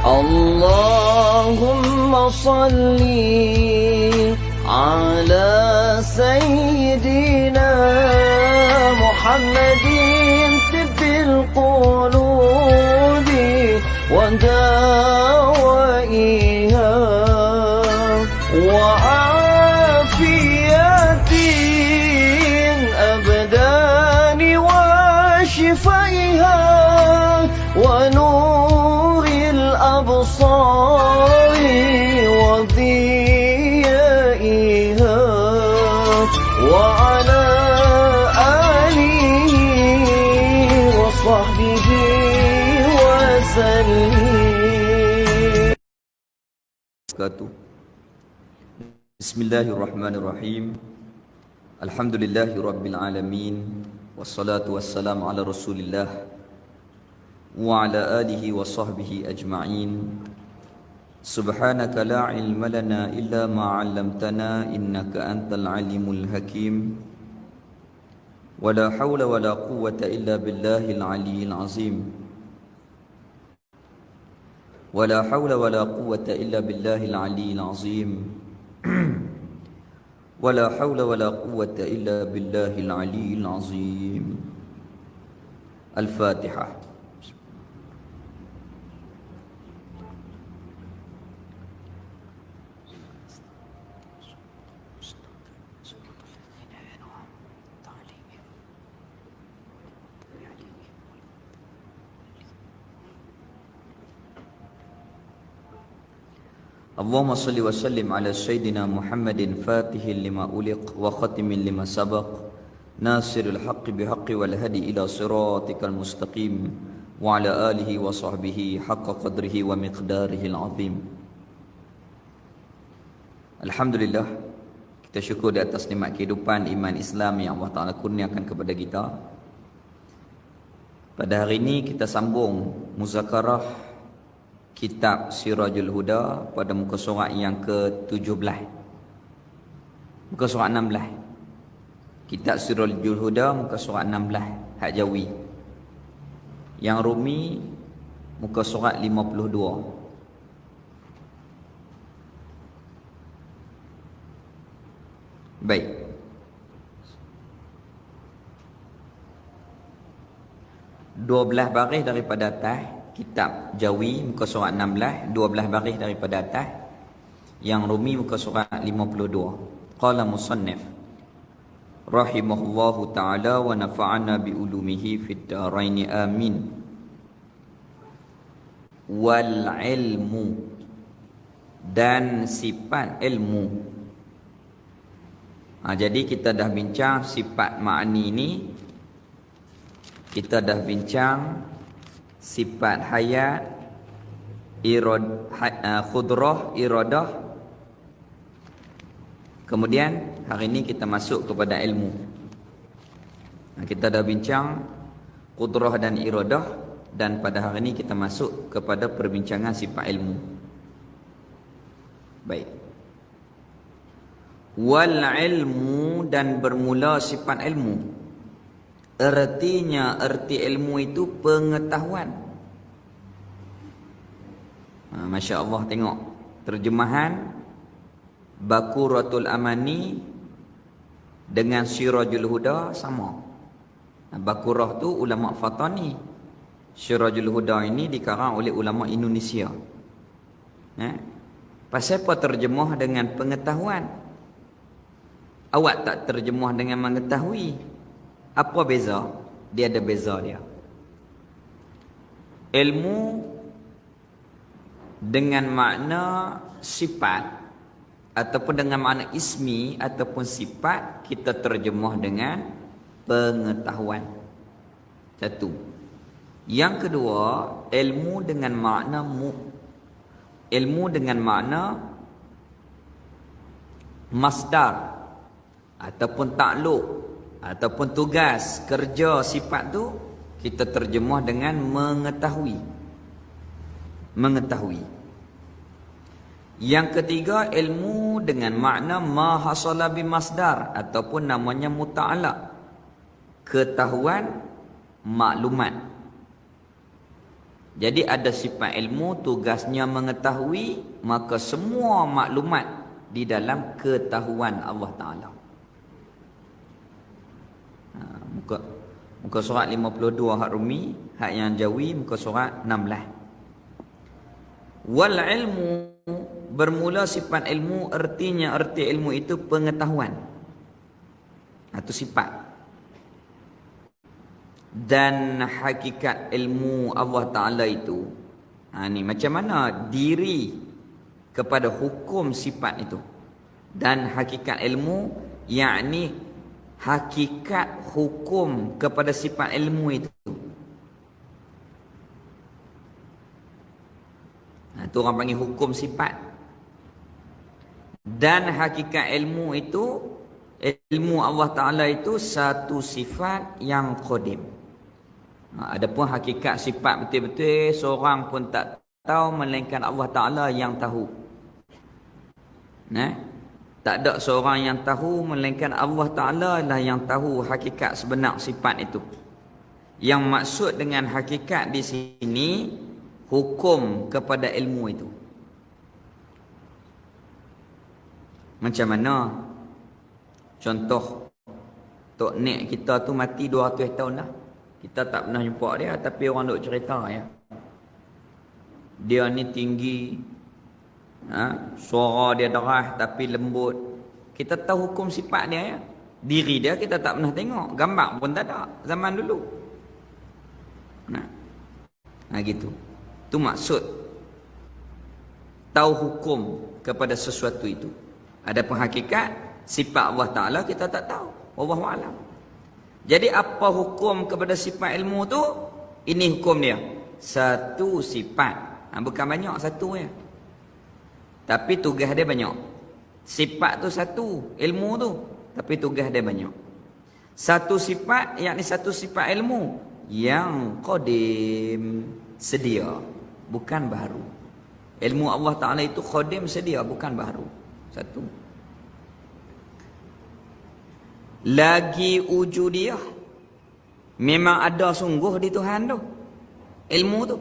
اللهم صل على سيدنا محمد طب القلوب ودوائها وعافية الأبدان وشفائها ونور الأبصار وضيائها وعلى آله وصحبه وسلم. Bismillahirrahmanirrahim. Alhamdulillahi rabbil alamin. Wassalatu wassalamu ala Rasulillah wa ala alihi wa sahbihi ajma'in. Subhanaka la ilma lana illa ma 'allamtana innaka antal alimul hakim. Wa la hawla wa la quwwata illa billahil aliyyil azim. Wa la hawla wa la quwwata illa billahil aliyyil azim. ولا حول ولا قوة إلا بالله العلي العظيم. الفاتحة. Allahumma salli wa sallim ala sayyidina Muhammadin fatihil lima uliq wa khatimin lima sabaq nasiril haqqi bihaqqi wal hadi ila siratikal mustaqim wa ala alihi wa sahbihi haqqa qadrihi wa miqdarihil azim. Alhamdulillah, kita syukur di atas nikmat kehidupan iman Islam yang Allah Ta'ala kurniakan kepada kita. Pada hari ini kita sambung muzakarah Kitab Sirajul Huda pada muka surat yang ke-17. Muka surat 16. Kitab Sirajul Huda muka surat 16 hak Jawi. Yang Rumi muka surat 52. Baik. Dua belah baris daripada atas Kitab Jawi muka surat 16, 12 baris daripada atas. Yang Rumi muka surat 52. Qala musannif rahimahullahu ta'ala wa nafa'ana bi ulumihi fid darain amin. Wal ilmu, dan sifat ilmu. Jadi kita dah bincang sifat ma'ani ni. Kita dah bincang sifat hayat, khudrah, iradah. Kemudian hari ini kita masuk kepada ilmu. Kita dah bincang khudrah dan iradah, dan pada hari ini kita masuk kepada perbincangan sifat ilmu. Baik. Wal ilmu, dan bermula sifat ilmu. Artinya, erti ilmu itu pengetahuan. Masya Allah, tengok terjemahan Baquratul Amani dengan Sirajul Huda sama. Baqurah tu ulama Fatani. Sirajul Huda ini dikarang oleh ulama Indonesia. Pasal apa terjemah dengan pengetahuan? Awak tak terjemah dengan mengetahui. Apa beza? Dia ada beza dia. Ilmu dengan makna sifat ataupun dengan makna ismi ataupun sifat, kita terjemah dengan pengetahuan. Satu. Yang kedua, ilmu dengan makna ilmu dengan makna masdar ataupun takluk ataupun tugas, kerja, sifat tu kita terjemah dengan mengetahui. Mengetahui. Yang ketiga, ilmu dengan makna ma hasala bi masdar ataupun namanya muta'alaq. Ketahuan, maklumat. Jadi ada sifat ilmu, tugasnya mengetahui, maka semua maklumat di dalam ketahuan Allah Ta'ala. Muka surat 52 hak Rumi, hak yang Jawi muka surat 16. Wal ilmu, bermula sifat ilmu, artinya erti ilmu itu pengetahuan. Itu sifat. Dan hakikat ilmu Allah Ta'ala itu, ni macam mana diri kepada hukum sifat itu. Dan hakikat ilmu, yakni hakikat hukum kepada sifat ilmu itu. Itu orang panggil hukum sifat. Dan hakikat ilmu itu, ilmu Allah Ta'ala itu satu sifat yang qadim. Adapun hakikat sifat betul-betul seorang pun tak tahu melainkan Allah Ta'ala yang tahu. Tak ada seorang yang tahu melainkan Allah Ta'ala lah yang tahu hakikat sebenar sifat itu. Yang maksud dengan hakikat di sini, hukum kepada ilmu itu. Macam mana? Contoh, Tok Nek kita tu mati 200 tahun dah. Kita tak pernah jumpa dia, tapi orang duk cerita ya. Dia ni tinggi, suara dia deras tapi lembut. Kita tahu hukum sifat dia ya. Diri dia kita tak pernah tengok, gambar pun tak ada zaman dulu. Gitu. Tu maksud tahu hukum kepada sesuatu itu. Adapun hakikat sifat Allah Ta'ala kita tak tahu. Wallahu a'lam. Jadi apa hukum kepada sifat ilmu tu? Ini hukum dia. Satu sifat. Bukan banyak, satu ya. Tapi tugas dia banyak. Sifat tu satu, ilmu tu. Tapi tugas dia banyak. Satu sifat, yakni satu sifat ilmu yang qadim, sedia, bukan baru. Ilmu Allah Ta'ala itu qadim, sedia, bukan baru. Satu. Lagi wujudiyah, memang ada sungguh di Tuhan tu. Ilmu tu,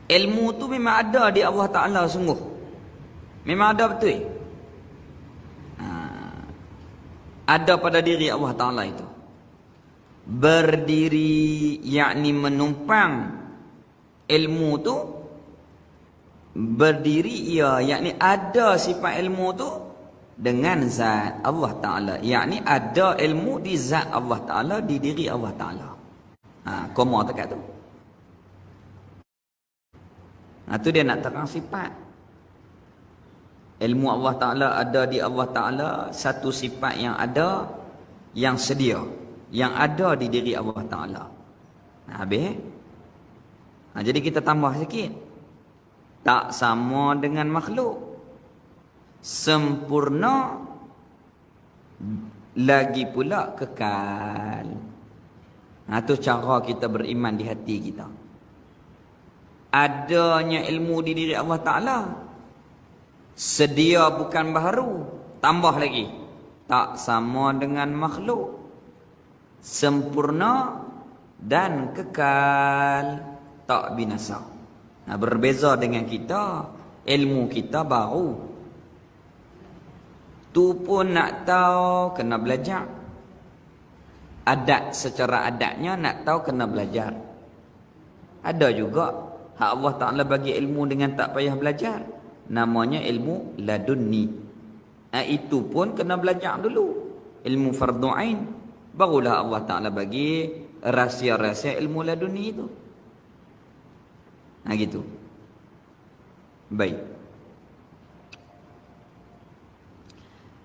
ilmu tu memang ada di Allah Ta'ala sungguh. Memang ada betul. Ada pada diri Allah Ta'ala itu. Berdiri, yakni menumpang ilmu tu. Berdiri ia, yakni ada sifat ilmu tu dengan zat Allah Ta'ala. Yakni ada ilmu di zat Allah Ta'ala, di diri Allah Ta'ala. Koma dekat tu. Tu dia nak terang sifat. Ilmu Allah Ta'ala ada di Allah Ta'ala, satu sifat yang ada, yang sedia, yang ada di diri Allah Ta'ala. Habis. Jadi kita tambah sikit. Tak sama dengan makhluk. Sempurna, lagi pula kekal. Itu cara kita beriman di hati kita. Adanya ilmu di diri Allah Ta'ala, sedia bukan baharu. Tambah lagi, tak sama dengan makhluk. Sempurna dan kekal, tak binasa. Berbeza dengan kita, ilmu kita baru. Tu pun nak tahu, kena belajar. Adat secara adatnya nak tahu, kena belajar. Ada juga hak Allah Ta'ala bagi ilmu dengan tak payah belajar. Namanya ilmu ladunni. Itu pun kena belajar dulu. Ilmu fardu ain. Barulah Allah Ta'ala bagi rahsia-rahsia ilmu ladunni itu. Gitu. Baik.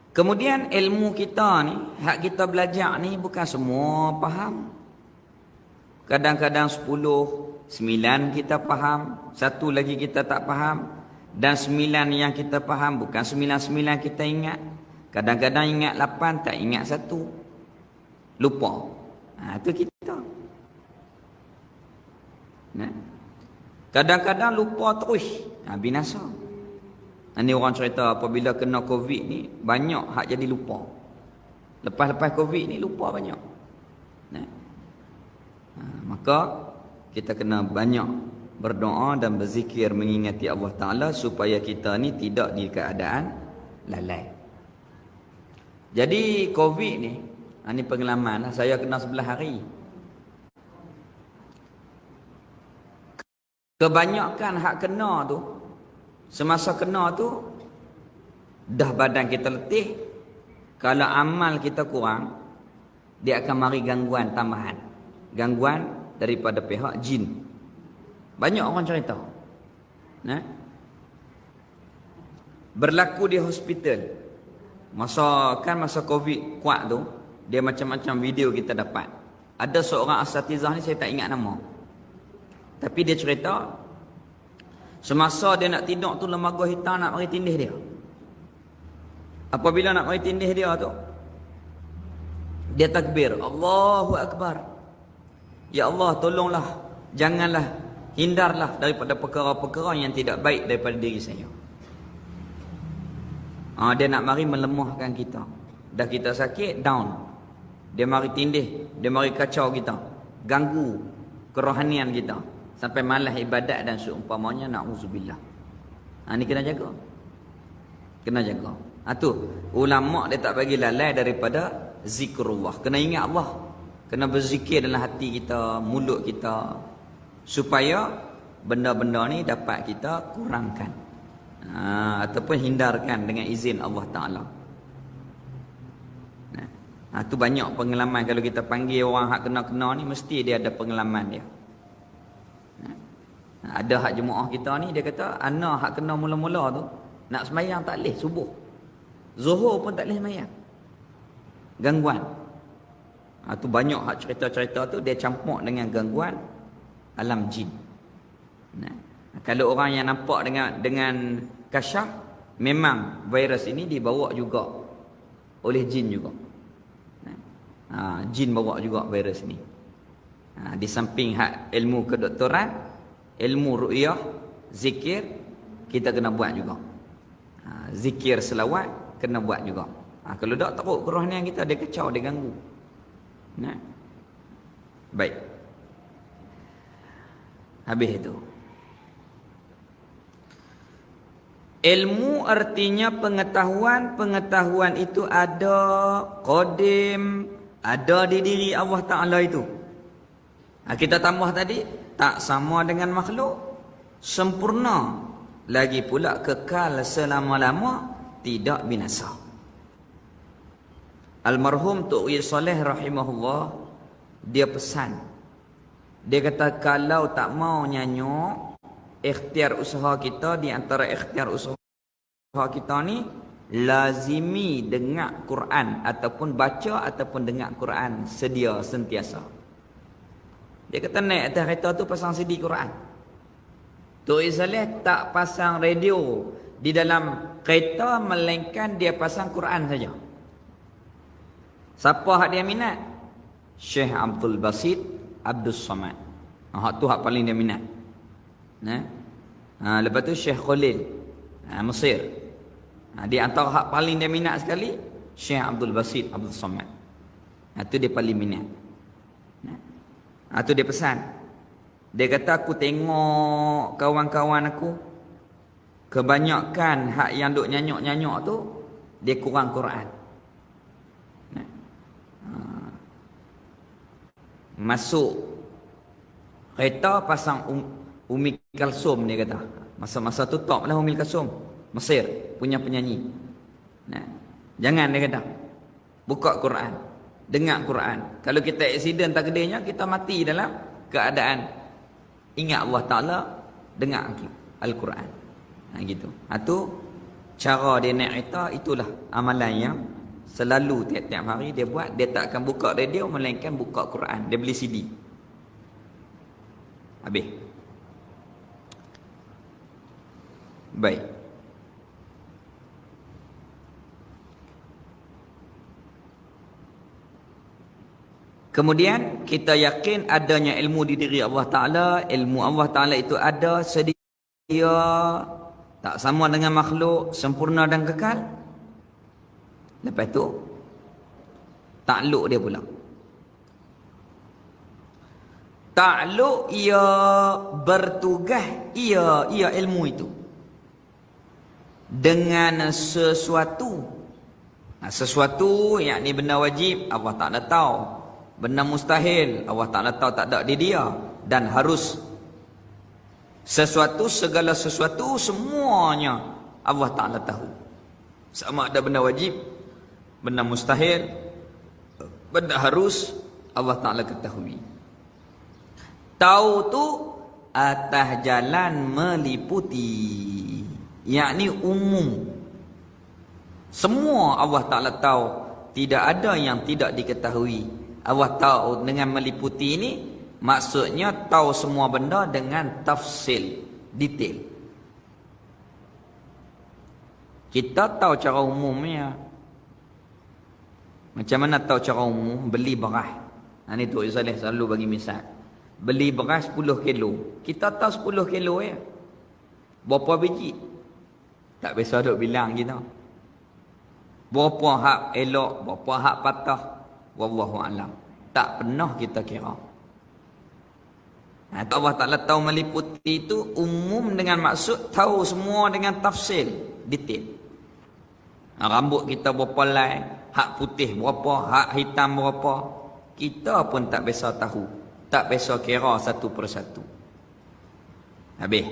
Kemudian ilmu kita ni, hak kita belajar ni bukan semua faham. Kadang-kadang 10, 9 kita faham, satu lagi kita tak faham. Dan 9 yang kita faham bukan 9 kita ingat. Kadang-kadang ingat 8, tak ingat 1. Lupa. Itu kita. Kadang-kadang lupa terus. Binasa. Ini orang cerita apabila kena COVID ni, banyak hak jadi lupa. Lepas-lepas COVID ni lupa banyak. Maka kita kena banyak berdoa dan berzikir mengingati Allah Ta'ala supaya kita ni tidak di keadaan lalai. Jadi COVID ni, ini pengalaman lah, saya kena 11 hari. Kebanyakan hak kena tu, semasa kena tu, dah badan kita letih. Kalau amal kita kurang, dia akan mari gangguan tambahan. Gangguan daripada pihak jin. Banyak orang cerita. Nah, berlaku di hospital. Masa COVID kuat tu, dia macam-macam video kita dapat. Ada seorang asatizah ni, saya tak ingat nama. Tapi dia cerita, semasa dia nak tidur tu, lembaga hitam nak mari tindih dia. Apabila nak mari tindih dia tu, dia takbir, Allahu Akbar. Ya Allah, tolonglah, janganlah, hindarlah daripada perkara-perkara yang tidak baik daripada diri saya. Dia nak mari melemahkan kita. Dah kita sakit, down. Dia mari tindih, dia mari kacau kita, ganggu kerohanian kita, sampai malas ibadat dan seumpamanya, na'udzubillah. Ni kena jaga. Kena jaga. Tu ulama dia tak bagi lalai daripada zikrullah. Kena ingat Allah. Kena berzikir dalam hati kita, mulut kita, supaya benda-benda ni dapat kita kurangkan. Ataupun hindarkan dengan izin Allah Ta'ala. Tu banyak pengalaman. Kalau kita panggil orang hak kena-kena ni, mesti dia ada pengalaman dia. Ada hak jemaah kita ni, dia kata, ana hak kena mula-mula tu, nak semayang tak boleh subuh, zuhur pun tak boleh semayang, gangguan. Tu banyak hak cerita-cerita tu, dia campur dengan gangguan alam jin. Kalau orang yang nampak dengan kasyaf, memang virus ini dibawa juga oleh jin juga. Jin bawa juga virus ni. Di samping hak ilmu kedoktoran, ilmu ru'yah, zikir, kita kena buat juga. Zikir selawat kena buat juga. Kalau tak, teruk kerohanian kita, dia kacau, dia ganggu. Baik. Habis itu. Ilmu artinya pengetahuan. Pengetahuan itu ada qadim, ada di diri Allah Ta'ala itu. Kita tambah tadi, tak sama dengan makhluk, sempurna, lagi pula kekal selama-lama, tidak binasa. Almarhum Tok Wi Saleh rahimahullah, dia pesan, dia kata, kalau tak mau nyanyuk, ikhtiar usaha kita, di antara ikhtiar usaha kita ni, lazimi dengar Quran, ataupun baca ataupun dengar Quran sedia sentiasa. Dia kata naik atas kereta tu pasang CD Quran. Tok Saleh tak pasang radio di dalam kereta, melainkan dia pasang Quran saja. Siapa hak dia minat? Syekh Abdul Basit Abdul Samad. Hak tu hak paling dia minat. Lepas tu Syekh Khalil Mesir. Di antara hak paling dia minat sekali, Syekh Abdul Basit Abdul Samad. Itu dia paling minat. Tu dia pesan. Dia kata, aku tengok kawan-kawan aku, kebanyakan hak yang duk nyanyuk-nyanyuk tu, dia kurang Quran. Masuk kereta pasang Umi Kalsum, dia kata. Masa-masa tu top lah Umi Kalsum, Mesir punya penyanyi. Jangan, dia kata, buka Quran, dengar Quran. Kalau kita aksiden takdirnya, kita mati dalam keadaan ingat Allah Ta'ala, dengar Al-Quran. Gitu. Tu cara dia naik kereta. Itulah amalan yang selalu tiap-tiap hari dia buat. Dia tak akan buka radio, melainkan buka Quran. Dia beli CD. Habis. Baik. Kemudian kita yakin adanya ilmu di diri Allah Ta'ala. Ilmu Allah Ta'ala itu ada, sedia, tak sama dengan makhluk, sempurna dan kekal. Lepas tu takluk dia pula. Ta'alluq ia bertugas ia ilmu itu dengan sesuatu. Sesuatu yakni benda wajib Allah Ta'ala tahu, benda mustahil Allah Ta'ala tahu tak ada di dia, dan harus sesuatu, segala sesuatu semuanya Allah Ta'ala tahu. Sama ada benda wajib, benda mustahil, benda harus, Allah Ta'ala ketahui. Tahu tu atas jalan meliputi, yakni umum. Semua Allah Ta'ala tahu, tidak ada yang tidak diketahui. Allah tahu dengan meliputi ini maksudnya tahu semua benda dengan tafsil, detail. Kita tahu cara umumnya. Macam mana tahu cara umum? Beli beras. Ini Tok Saleh selalu bagi misal. Beli beras 10 kilo. Kita tahu 10 kilo ya. Berapa biji? Tak biasa duk bilang kita. Berapa hak elok, berapa hak patah. Wallahu a'lam. Tak pernah kita kira. Allah Ta'ala tahu meliputi itu umum dengan maksud tahu semua dengan tafsil, detail. Rambut kita berapa lai, hak putih berapa, hak hitam berapa. Kita pun tak biasa tahu, tak biasa kira satu persatu. Habis.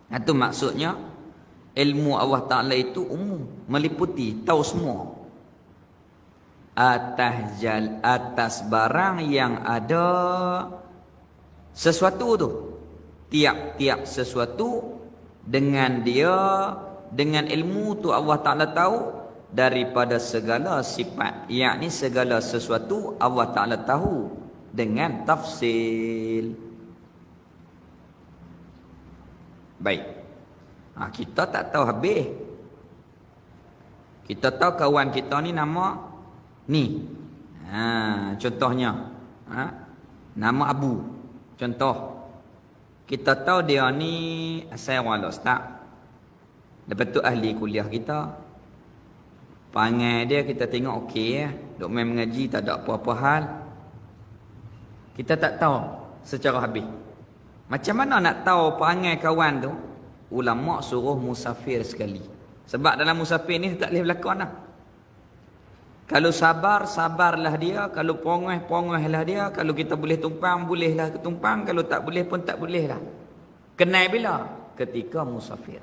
Itu maksudnya ilmu Allah Ta'ala itu umum, meliputi, tahu semua. Atas barang yang ada sesuatu tu, tiap-tiap sesuatu dengan dia, dengan ilmu tu Allah Ta'ala tahu daripada segala sifat, yakni segala sesuatu Allah Ta'ala tahu dengan tafsil. Baik. Kita tak tahu habis. Kita tahu kawan kita ni nama ni. Contohnya nama Abu. Contoh, kita tahu dia ni asal orang Ustaz. Lepas tu ahli kuliah kita. Panggil dia, kita tengok okey ya. Duk main mengaji, tak ada apa-apa hal. Kita tak tahu secara habis. Macam mana nak tahu panggil kawan tu? Ulama suruh musafir sekali. Sebab dalam musafir ni tak boleh berlakon dah. Kalau sabar, sabarlah dia. Kalau pongah, pongahlah dia. Kalau kita boleh tumpang, bolehlah tumpang. Kalau tak boleh pun tak bolehlah. Kenal bila? Ketika musafir.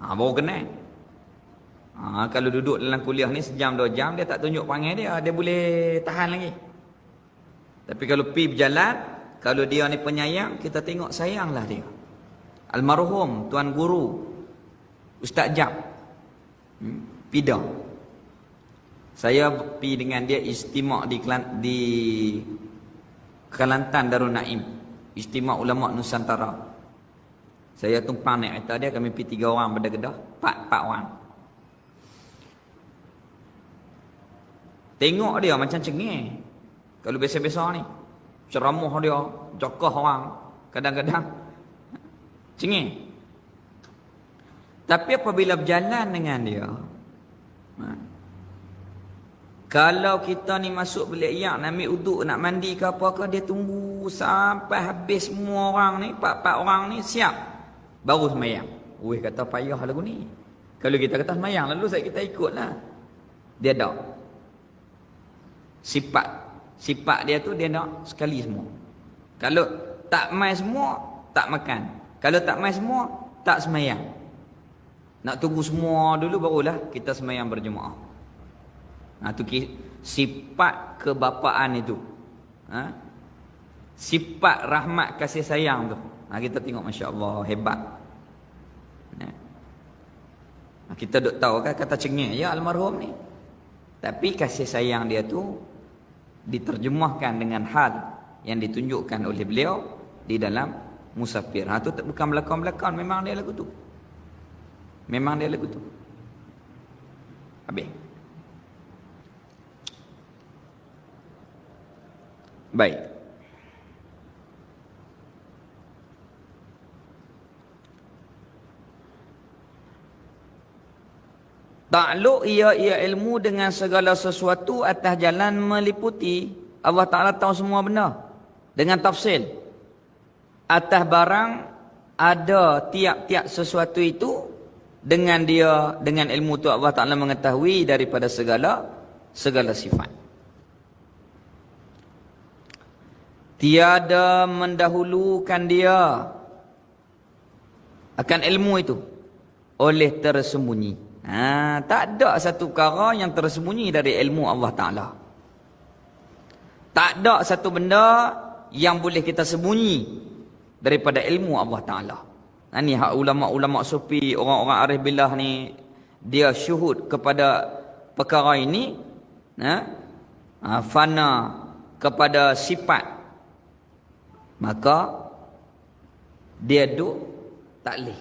Baru kenal. Kalau duduk dalam kuliah ni sejam, 2 jam, dia tak tunjuk panggil dia. Dia boleh tahan lagi. Tapi kalau pergi berjalan, kalau dia ni penyayang, kita tengok sayanglah dia. Almarhum Tuan Guru Ustaz Jab Pida. Saya pergi dengan dia istimak di Kelantan Darul Naim. Istimak ulama Nusantara. Saya tumpang naik kereta dia, kami pergi 3 orang berdedah, 4 orang. Tengok dia macam cengih. Kalau biasa-biasa ni, ceramah dia, cakap orang, kadang-kadang cengih. Tapi apabila berjalan dengan dia, kalau kita ni masuk bilik yang nak ambil uduk, nak mandi ke apa ke, dia tunggu sampai habis semua orang ni, 4 orang ni siap, baru semayang. Weh, kata payah lagu ni. Kalau kita kata semayang lalu saya kita ikutlah. Dia tak. Sifat dia tu dia nak sekali semua. Kalau tak mai semua, tak makan. Kalau tak mai semua, tak semayang. Nak tunggu semua dulu barulah kita semayang berjemaah. Tu sifat kebapaan itu. Sifat rahmat kasih sayang tu. Kita tengok Masya Allah, hebat. Kita duk tahu kan kata cengih ya almarhum ni. Tapi kasih sayang dia tu diterjemahkan dengan hal yang ditunjukkan oleh beliau di dalam musafir. Tu bukan belakang-belakang, memang dia lagu tu. Memang dia lagu tu. Habis. Baik. Ta'alluq ia ilmu dengan segala sesuatu atas jalan meliputi. Allah Ta'ala tahu semua benda. dengan tafsil atas barang ada tiap-tiap sesuatu itu dengan ilmu tu Allah Ta'ala mengetahui daripada segala sifat. Tiada mendahulukan dia akan ilmu itu oleh tersembunyi. Tak ada satu perkara yang tersembunyi dari ilmu Allah Ta'ala. Tak ada satu benda yang boleh kita sembunyi daripada ilmu Allah Ta'ala. Ini hak ulama-ulama sufi, orang-orang arif billah ni, dia syuhud kepada perkara ini, fana kepada sifat, maka dia duduk taklih.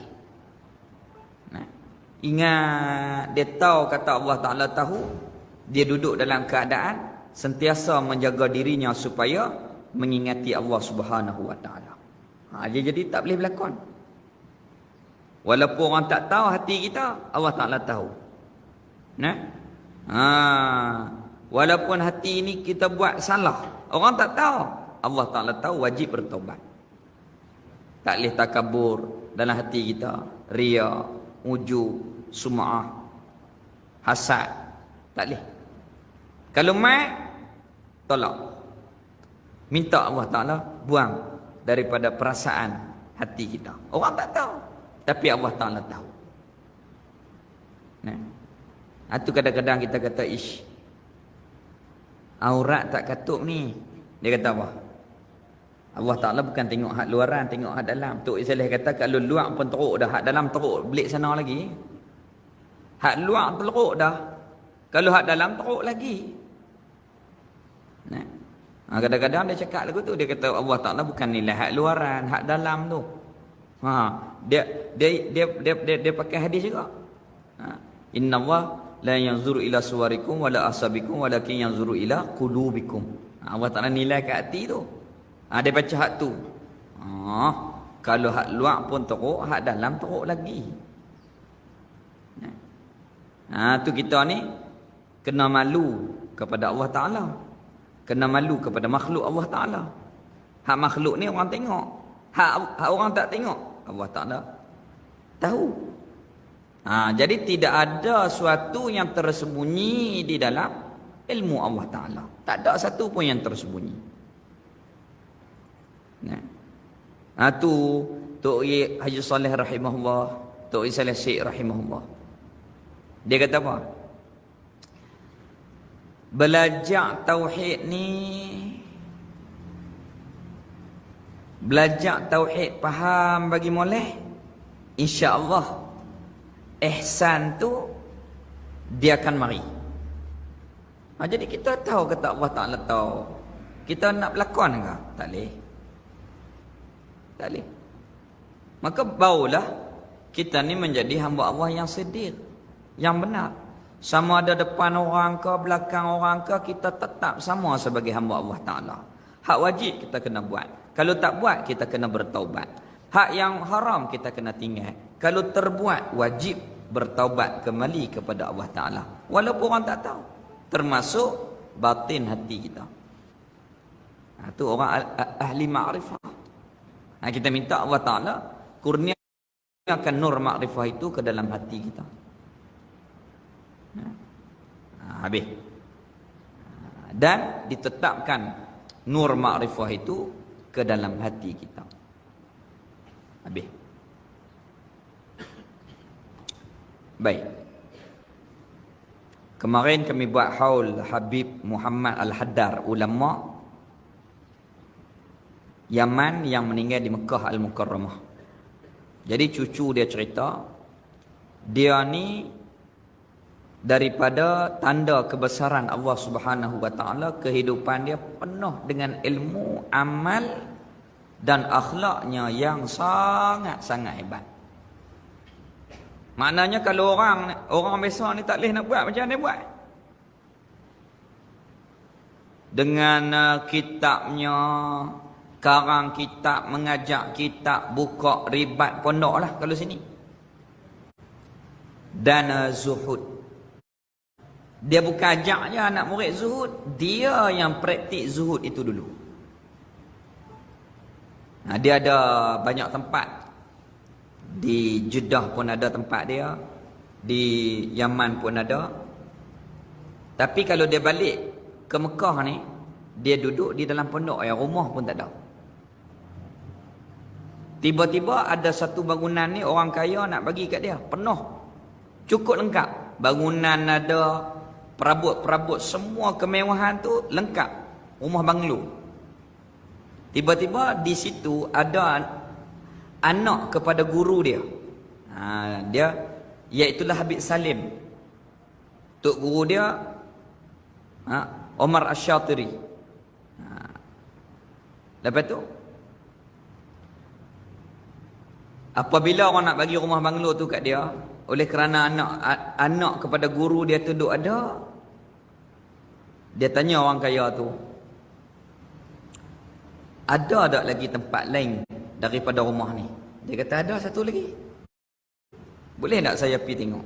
Ingat, dia tahu kata Allah Ta'ala tahu, dia duduk dalam keadaan sentiasa menjaga dirinya supaya mengingati Allah Subhanahu Wa Ta'ala. Dia jadi tak boleh berlakon. Walaupun orang tak tahu hati kita, Allah Ta'ala tahu. Walaupun hati ini kita buat salah, orang tak tahu, Allah Ta'ala tahu, wajib bertaubat. Tak boleh takabur dalam hati kita, riya, ujub, sum'ah, hasad. Tak boleh. Kalau mai, tolak. Minta Allah Ta'ala buang daripada perasaan hati kita. Orang tak tahu, tapi Allah Ta'ala tahu. Itu kadang-kadang kita kata, ish, aurat tak katup ni. Dia kata apa? Allah Ta'ala bukan tengok hak luaran, tengok hak dalam. Tok Saleh kata kalau luar pun teruk dah, hak dalam teruk belik sana lagi. Hak luar teruk dah, kalau hak dalam teruk lagi. Kadang-kadang dia cakap lagu tu, dia kata Allah Ta'ala bukan nilai hak luaran, hak dalam tu. Dia pakai hadis juga. Inna Allah la yanzuru ila suwarikum wala asabikum walakin yanzuru ila qulubikum. Allah Ta'ala nilai kat hati tu. Dia baca hak tu. Kalau hak luar pun teruk, hak dalam teruk lagi. Tu kita ni kena malu kepada Allah Ta'ala, kena malu kepada makhluk Allah Ta'ala. Hak makhluk ni orang tengok, hak orang tak tengok, Allah Ta'ala tahu. Jadi tidak ada suatu yang tersembunyi di dalam ilmu Allah Ta'ala. Tak ada satu pun yang tersembunyi. Tu Tok Haji Saleh rahimahullah, Tok Saleh Syekh rahimahullah, dia kata apa? Belajar tauhid ni, belajar tauhid faham bagi moleh, insya-Allah ihsan tu dia akan mari. Jadi kita tahu kata Allah Ta'ala tahu. Kita nak berlakon ke? Tak boleh. Tak boleh. Maka barulah kita ni menjadi hamba Allah yang sedir, yang benar. Sama ada depan orang ke, belakang orang ke, kita tetap sama sebagai hamba Allah Ta'ala. Hak wajib kita kena buat. Kalau tak buat, kita kena bertaubat. Hak yang haram kita kena tinggal. Kalau terbuat, wajib bertaubat kembali kepada Allah Ta'ala. Walaupun orang tak tahu. Termasuk batin hati kita. Itu orang ahli ma'rifah. Kita minta Allah Ta'ala kurniakan nur ma'rifah itu ke dalam hati kita. Habis. Dan ditetapkan nur ma'rifah itu ke dalam hati kita. Habis. Baik. Kemarin kami buat haul Habib Muhammad Al-Haddar, ulama Yaman yang meninggal di Mekah Al-Mukarramah. Jadi cucu dia cerita, dia ni daripada tanda kebesaran Allah Subhanahu Wa Ta'ala, kehidupan dia penuh dengan ilmu, amal dan akhlaknya yang sangat-sangat hebat. Maknanya kalau orang biasa ni tak boleh nak buat macam mana dia buat? Dengan kitabnya, karang kitab, mengajak kitab, buka ribat pondok lah kalau sini. Dan zuhud. Dia bukan ajak je anak murid zuhud, dia yang praktik zuhud itu dulu. Dia ada banyak tempat. Di Jeddah pun ada tempat dia, di Yaman pun ada. Tapi kalau dia balik ke Mekah ni, dia duduk di dalam pondok yang rumah pun tak ada. Tiba-tiba ada satu bangunan ni orang kaya nak bagi kat dia, penuh, cukup lengkap. Bangunan ada, perabot-perabot, semua kemewahan tu lengkap. Rumah banglo. Tiba-tiba di situ ada anak kepada guru dia. Dia iaitulah Habib Salim. Tok guru dia Omar Asy-Syatiri. Lepas tu apabila orang nak bagi rumah banglo tu kat dia, oleh kerana anak kepada guru dia tu duk ada, dia tanya orang kaya tu, ada tak lagi tempat lain daripada rumah ni? Dia kata ada satu lagi. Boleh tak saya pergi tengok?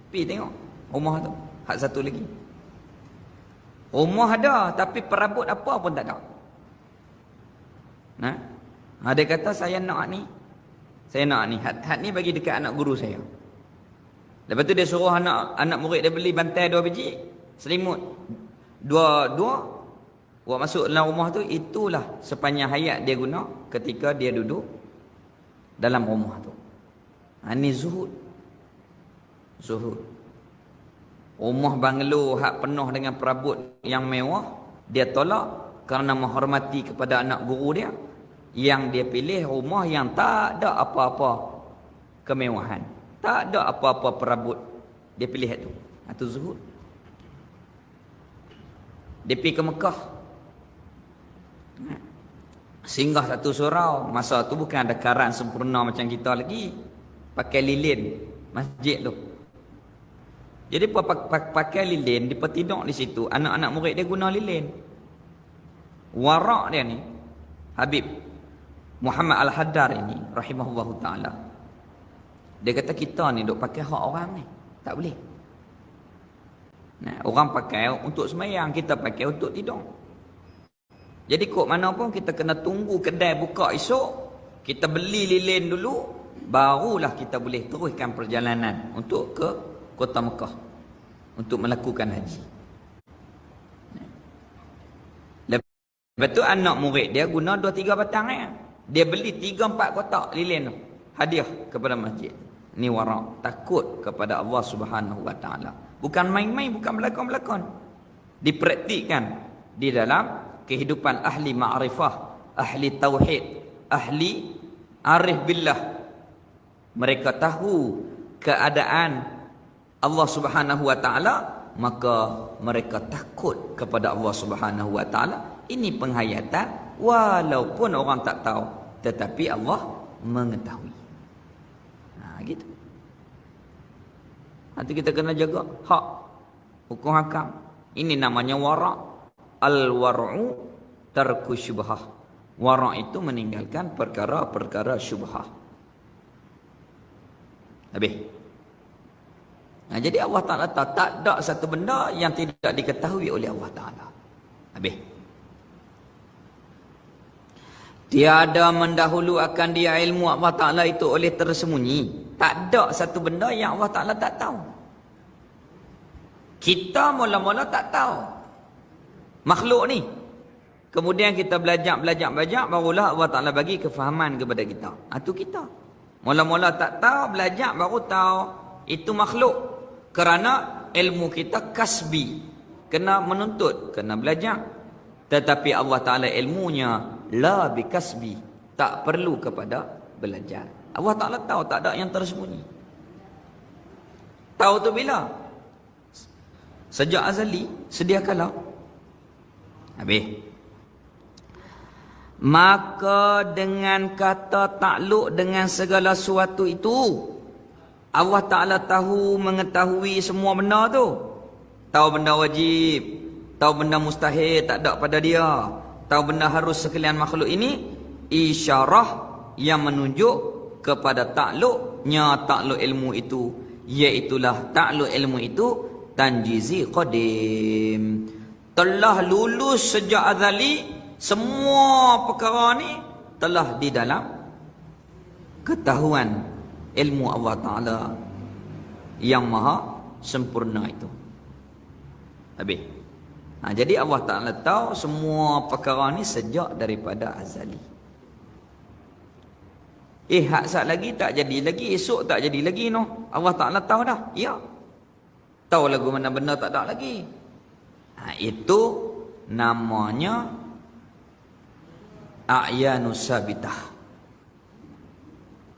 Pergi tengok rumah tu. Hak satu lagi. Rumah ada tapi perabot apa pun tak ada. Dia kata saya nak ni. Saya nak ni. Hat ni bagi dekat anak guru saya. Lepas tu dia suruh anak murid dia beli bantai 2 biji, selimut dua buat masuk dalam rumah tu. Itulah sepanjang hayat dia guna ketika dia duduk dalam rumah tu. Ini zuhud. Rumah banglo hak penuh dengan perabot yang mewah, dia tolak kerana menghormati kepada anak guru dia. Yang dia pilih rumah yang tak ada apa-apa kemewahan, tak ada apa-apa perabot. Dia pilih itu. Itu zuhud. Dia pergi ke Mekah, singgah satu surau. Masa tu bukan ada karan sempurna macam kita lagi, pakai lilin masjid tu. Jadi pakai lilin, dia tidur di situ. Anak-anak murid dia guna lilin. Warak dia ni, Habib Muhammad Al-Haddar ini rahimahullahu ta'ala, dia kata kita ni duk pakai hak orang ni, tak boleh. Orang pakai untuk semayang, kita pakai untuk tidur. Jadi kok mana pun kita kena tunggu kedai buka esok, kita beli lilin dulu, barulah kita boleh teruskan perjalanan untuk ke kota Mekah untuk melakukan haji. Lepas tu anak murid dia guna 2-3 batang ya. Dia beli 3-4 kotak lilin tu, hadiah kepada masjid. Ni warak, takut kepada Allah Subhanahu wa taala. Bukan main-main, bukan belakon-belakon. Dipraktikkan di dalam kehidupan ahli ma'rifah, ahli tauhid, ahli arif billah. Mereka tahu keadaan Allah Subhanahu wa taala, maka mereka takut kepada Allah Subhanahu wa taala. Ini penghayatan walaupun orang tak tahu, tetapi Allah mengetahui. Gitu. Nanti kita kena jaga hak, hukum hakam. Ini namanya wara'. Al-wara'u tarku syubhah. Wara' itu meninggalkan perkara-perkara syubhah. Habis. Jadi Allah Ta'ala tak ada satu benda yang tidak diketahui oleh Allah Ta'ala. Habis. Tiada mendahulu akan dia ilmu Allah Ta'ala itu oleh tersembunyi. Tak ada satu benda yang Allah Ta'ala tak tahu. Kita mula-mula tak tahu makhluk ni. Kemudian kita belajar, barulah Allah Ta'ala bagi kefahaman kepada kita. Itu kita. Mula-mula tak tahu, belajar baru tahu itu makhluk. Kerana ilmu kita kasbi. Kena menuntut, kena belajar. Tetapi Allah Ta'ala ilmunya la bikasbi, tak perlu kepada belajar. Allah Ta'ala tahu, tak ada yang tersembunyi. Tahu tu bila? Sejak azali, sedia kala. Habis. Maka dengan kata takluk dengan segala sesuatu itu, Allah Ta'ala tahu, mengetahui semua benda tu. Tahu benda wajib, tahu benda mustahil, tak ada pada dia. Tahu benda harus sekalian makhluk ini, isyarah yang menunjuk kepada takluknya takluk ilmu itu, iaitulah takluk ilmu itu tanjizi qadim. Telah lulus sejak azali semua perkara ni telah di dalam ketahuan ilmu Allah Ta'ala yang maha sempurna itu. Habis. Jadi Allah Ta'ala tahu semua perkara ni sejak daripada azali. Hak sat lagi tak jadi lagi, esok tak jadi lagi no. Allah Ta'ala tahu dah. Ya. Tahu lagu mana benda tak ada lagi. Itu namanya a'yanus sabitah.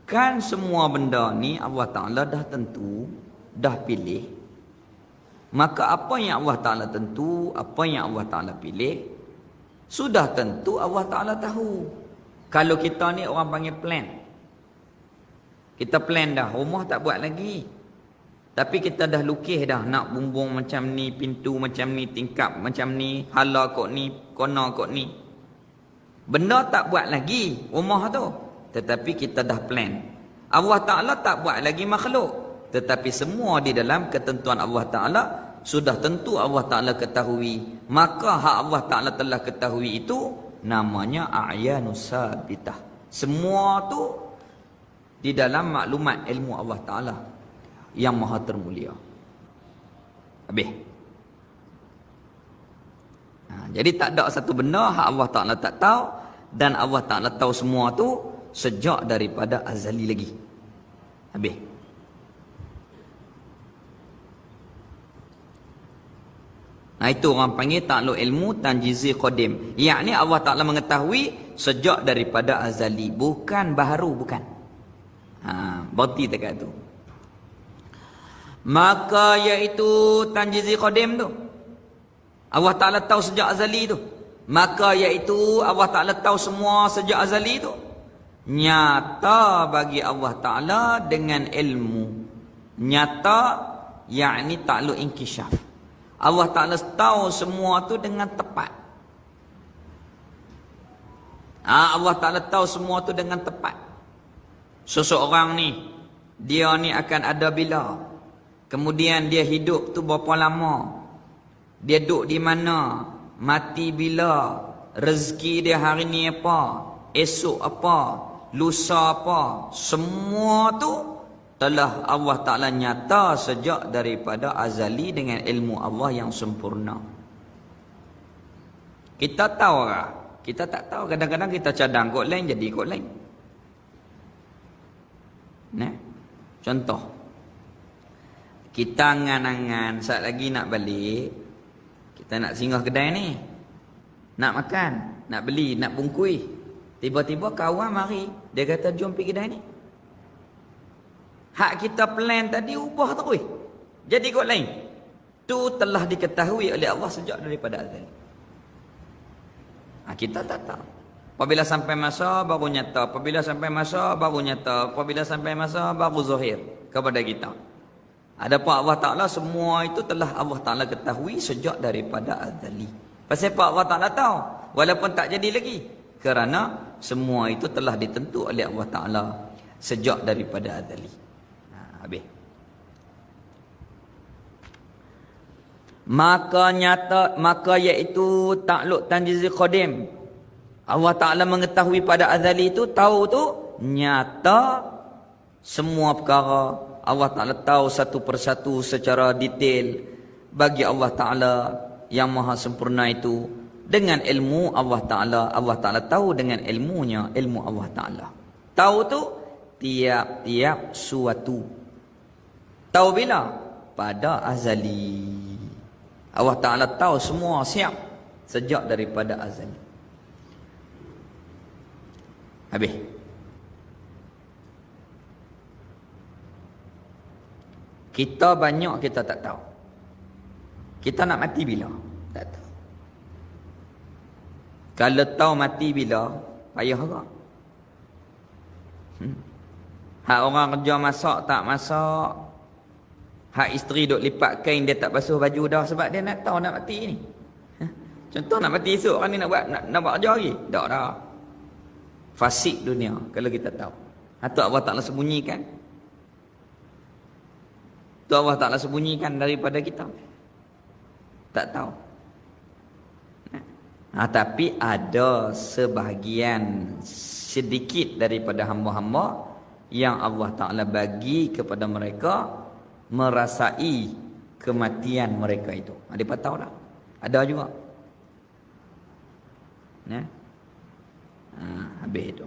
Kan semua benda ni Allah Ta'ala dah tentu, dah pilih. Maka apa yang Allah Ta'ala tentu, apa yang Allah Ta'ala pilih, sudah tentu Allah Ta'ala tahu. Kalau kita ni orang panggil plan. Kita plan dah, rumah tak buat lagi. Tapi kita dah lukis dah, nak bumbung macam ni, pintu macam ni, tingkap macam ni, hala kot ni, kona kot ni. Benda tak buat lagi rumah tu, tetapi kita dah plan. Allah Ta'ala tak buat lagi makhluk, tetapi semua di dalam ketentuan Allah Ta'ala sudah tentu Allah Ta'ala ketahui. Maka hak Allah Ta'ala telah ketahui itu namanya a'yanus sabitah. Semua tu di dalam maklumat ilmu Allah Ta'ala yang maha termulia. Habis. Jadi tak ada satu benda hak Allah Ta'ala tak tahu, dan Allah Ta'ala tahu semua tu sejak daripada azali lagi. Habis. Itu orang panggil takluk ilmu tanjizi qadim. Yakni Allah Ta'ala mengetahui sejak daripada azali, bukan baharu, bukan. Berarti dekat tu. Maka iaitu tanjizi qadim tu, Allah Ta'ala tahu sejak azali tu. Maka iaitu Allah Ta'ala tahu semua sejak azali tu. Nyata bagi Allah Ta'ala dengan ilmu. Nyata, yakni takluk inkishaf. Allah Ta'ala tahu semua tu dengan tepat. Allah Ta'ala tahu semua tu dengan tepat. Seseorang ni, dia ni akan ada bila. Kemudian dia hidup tu berapa lama. Dia duduk di mana. Mati bila. Rezeki dia hari ni apa. Esok apa. Lusa apa. Semua tu telah Allah Ta'ala nyata sejak daripada azali dengan ilmu Allah yang sempurna. Kita tahu tak? Kita tak tahu. Kadang-kadang kita cadang kot lain, jadi kot lain. Contoh. Kita angan-angan saat lagi nak balik. Kita nak singgah kedai ni. Nak makan. Nak beli. Nak bungkui. Tiba-tiba kawan mari. Dia kata jom pergi kedai ni. Hak kita plan tadi ubah terus. Jadi kot lain. Tu telah diketahui oleh Allah sejak daripada azal. Kita tak tahu. Apabila sampai masa baru nyata. Apabila sampai masa baru nyata. Apabila sampai masa baru zahir kepada kita. Adapun Allah Ta'ala semua itu telah Allah Ta'ala ketahui sejak daripada azali. Pasal apa Allah Ta'ala tahu? Walaupun tak jadi lagi. Kerana semua itu telah ditentu oleh Allah Ta'ala sejak daripada azali. Habis. Maka iaitu takluk tanjizi qadim. Allah Ta'ala mengetahui pada azali itu, tahu tu nyata semua perkara. Allah Ta'ala tahu satu persatu secara detail bagi Allah Ta'ala yang maha sempurna itu. Dengan ilmu Allah Ta'ala, Allah Ta'ala tahu dengan ilmunya, ilmu Allah Ta'ala. Tahu tu tiap-tiap suatu. Tahu bila? Pada azali. Allah Ta'ala tahu semua siap sejak daripada azali. Habis. Kita banyak kita tak tahu. Kita nak mati bila? Tak tahu. Kalau tahu mati bila, payah agak. Hak orang kerja masak tak masak. Hak isteri duk lipat kain dia tak basuh baju dah sebab dia nak tahu nak mati ni. Contoh nak mati esok kan ni nak buat kerja lagi. Tak dah. Fasik dunia kalau kita tahu. Atau Allah Ta'ala sembunyikan. Tu Allah Ta'ala sembunyikan daripada kita. Tak tahu. Tapi ada sebahagian sedikit daripada hamba-hamba yang Allah Ta'ala bagi kepada mereka merasai kematian mereka itu. Mereka tahu tak? Ada juga. Ya? Habis itu.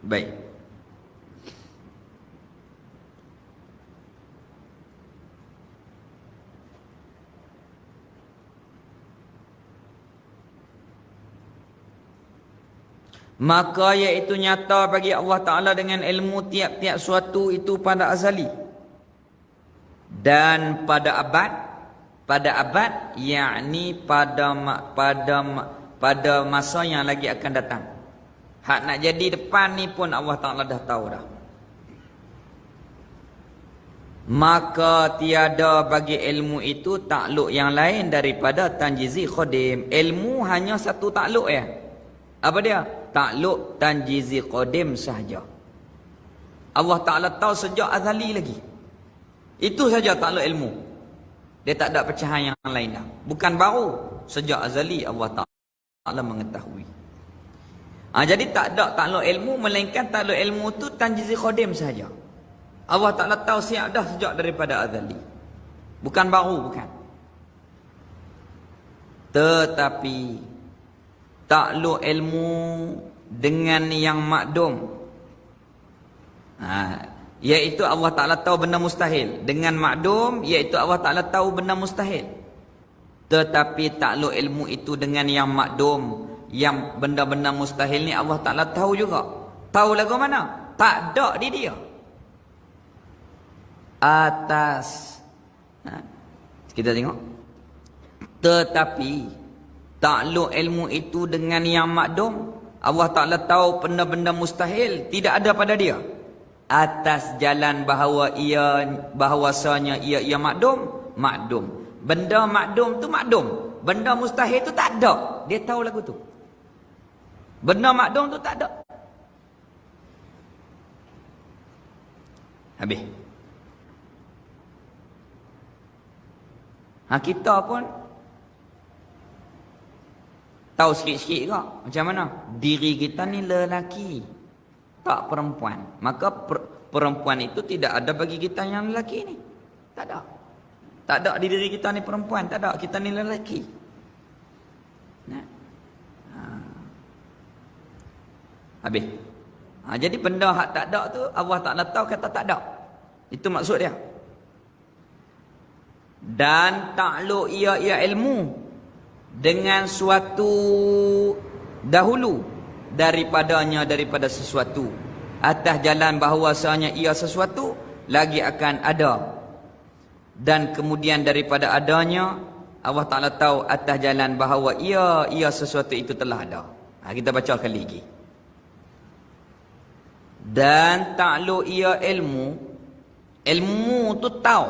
Baik. Maka iaitu nyata bagi Allah Ta'ala dengan ilmu tiap-tiap suatu itu pada azali. Dan pada abad, yakni pada masa yang lagi akan datang. Hak nak jadi depan ni pun Allah Ta'ala dah tahu dah. Maka tiada bagi ilmu itu takluk yang lain daripada tanjizi khodim. Ilmu hanya satu takluk ya. Apa dia? Takluk tanjizi qadim sahaja. Allah Ta'ala tahu sejak azali lagi. Itu saja takluk ilmu. Dia tak ada pecahan yang lain dah. Bukan baru. Sejak azali Allah Ta'ala mengetahui. Jadi tak ada takluk ilmu, melainkan takluk ilmu tu tanjizi qadim sahaja. Allah Ta'ala tahu siap dah sejak daripada azali. Bukan baru, bukan. Tetapi takluk ilmu dengan yang makdum, iaitu Allah Ta'ala tahu benda mustahil. Dengan makdum, iaitu Allah Ta'ala tahu benda mustahil. Tetapi takluk ilmu itu dengan yang makdum, yang benda-benda mustahil ni Allah Ta'ala tahu juga. Tahu lagu mana? Tak ada di dia. Atas. Kita tengok. Tetapi takluk ilmu itu dengan yang makdum, Allah Ta'ala tahu benda-benda mustahil tidak ada pada dia. Atas jalan bahawasanya ia makdum. Benda makdum tu makdum. Benda mustahil tu tak ada. Dia tahu lagu tu. Benda makdum tu tak ada. Habis. Kita pun tahu sikit-sikit ke macam mana? Diri kita ni lelaki, tak perempuan. Maka perempuan itu tidak ada bagi kita yang lelaki ni. Tak ada. Tak ada di diri kita ni perempuan. Tak ada. Kita ni lelaki. Habis. Jadi benda hak tak ada tu Allah Ta'ala tahu kata tak ada. Itu maksud dia. Dan takluk ia ilmu dengan suatu dahulu daripada sesuatu, atas jalan bahawasanya ia sesuatu lagi akan ada, dan kemudian daripada adanya Allah Ta'ala tahu atas jalan bahawa ia sesuatu itu telah ada. Kita baca kali lagi. Dan takluk ia ilmu tu tahu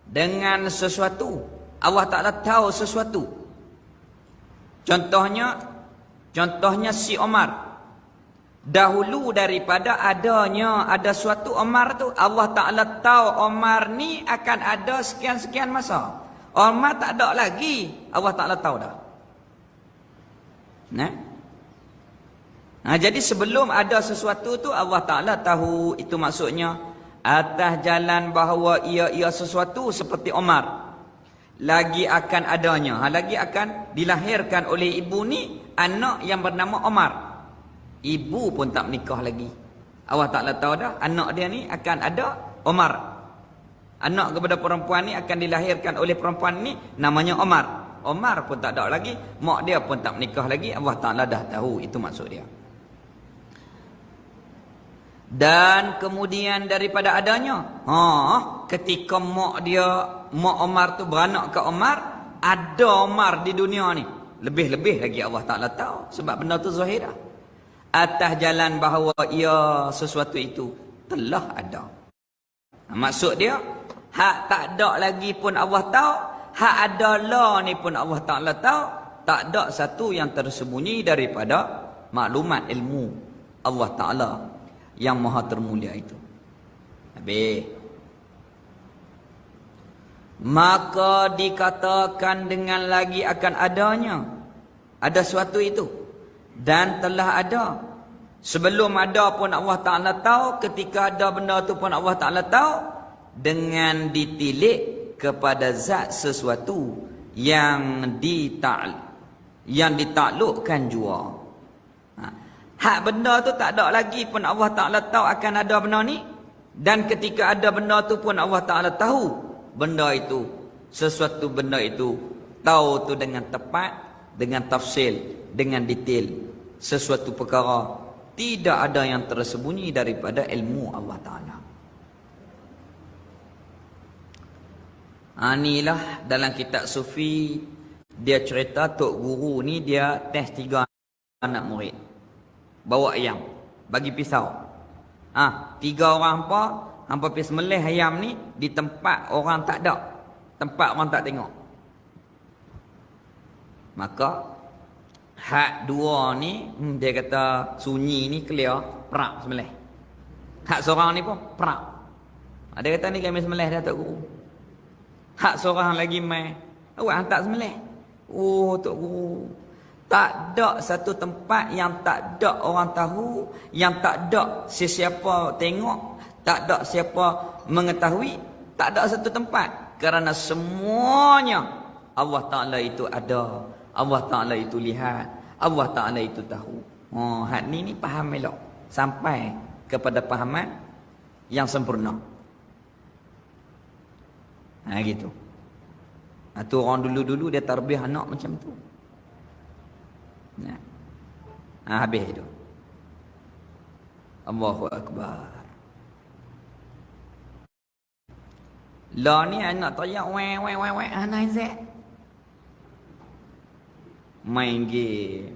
dengan sesuatu. Allah Ta'ala tahu sesuatu. Contohnya si Omar. Dahulu daripada ada suatu Omar tu, Allah Ta'ala tahu Omar ni akan ada sekian-sekian masa. Omar tak ada lagi, Allah Ta'ala tahu dah. Jadi sebelum ada sesuatu tu Allah Ta'ala tahu. Itu maksudnya atas jalan bahawa ia sesuatu seperti Omar lagi akan adanya. Lagi akan dilahirkan oleh ibu ni anak yang bernama Omar. Ibu pun tak menikah lagi. Allah Ta'ala tahu dah anak dia ni akan ada Omar. Anak kepada perempuan ni akan dilahirkan oleh perempuan ni namanya Omar. Omar pun tak ada lagi, mak dia pun tak menikah lagi. Allah Ta'ala dah tahu. Itu maksud dia. Dan kemudian daripada adanya, ketika mak Omar tu beranak ke Omar, ada Omar di dunia ni. Lebih-lebih lagi Allah Ta'ala tahu. Sebab benda tu zahir dah. Atas jalan bahawa ia sesuatu itu telah ada. Maksud dia, hak tak ada lagi pun Allah tahu, hak ada lah ni pun Allah Ta'ala tahu. Tak ada satu yang tersembunyi daripada maklumat ilmu Allah Ta'ala yang maha termulia itu. Habis. maka dikatakan dengan lagi akan adanya. Ada suatu itu. Dan telah ada. Sebelum ada pun Allah Ta'ala tahu. Ketika ada benda tu pun Allah Ta'ala tahu. Dengan ditilik kepada zat sesuatu yang ditaklukkan jua. Hak benda tu tak ada lagi pun Allah Ta'ala tahu akan ada benda ni. Dan ketika ada benda tu pun Allah Ta'ala tahu benda itu. Sesuatu benda itu. Tahu tu dengan tepat, dengan tafsil, dengan detail. Sesuatu perkara tidak ada yang tersembunyi daripada ilmu Allah Ta'ala. Inilah dalam kitab Sufi, dia cerita Tok Guru ni dia test 3 anak murid. Bawa ayam, bagi pisau. 3 orang hampa pergi sembelih ayam ni di tempat orang tak ada. Tempat orang tak tengok. Maka hak 2 ni dia kata sunyi ni clear, perak sembelih. Hak seorang ni pun perak. Ada kata ni kami sembelih dah Tok Guru. Hak seorang lagi mai, awak hantar sembelih. Oh Tok Guru, tak ada satu tempat yang tak ada orang tahu, yang tak ada sesiapa tengok, tak ada siapa mengetahui, tak ada satu tempat. Kerana semuanya Allah Ta'ala itu ada, Allah Ta'ala itu lihat, Allah Ta'ala itu tahu. Hak ni faham elok sampai kepada pahaman yang sempurna. Gitu. Tu orang dulu-dulu dia tarbiyah anak macam tu. Habis itu. Allahu Akbar. Lah ni anak teriak weh Naizek. Main game.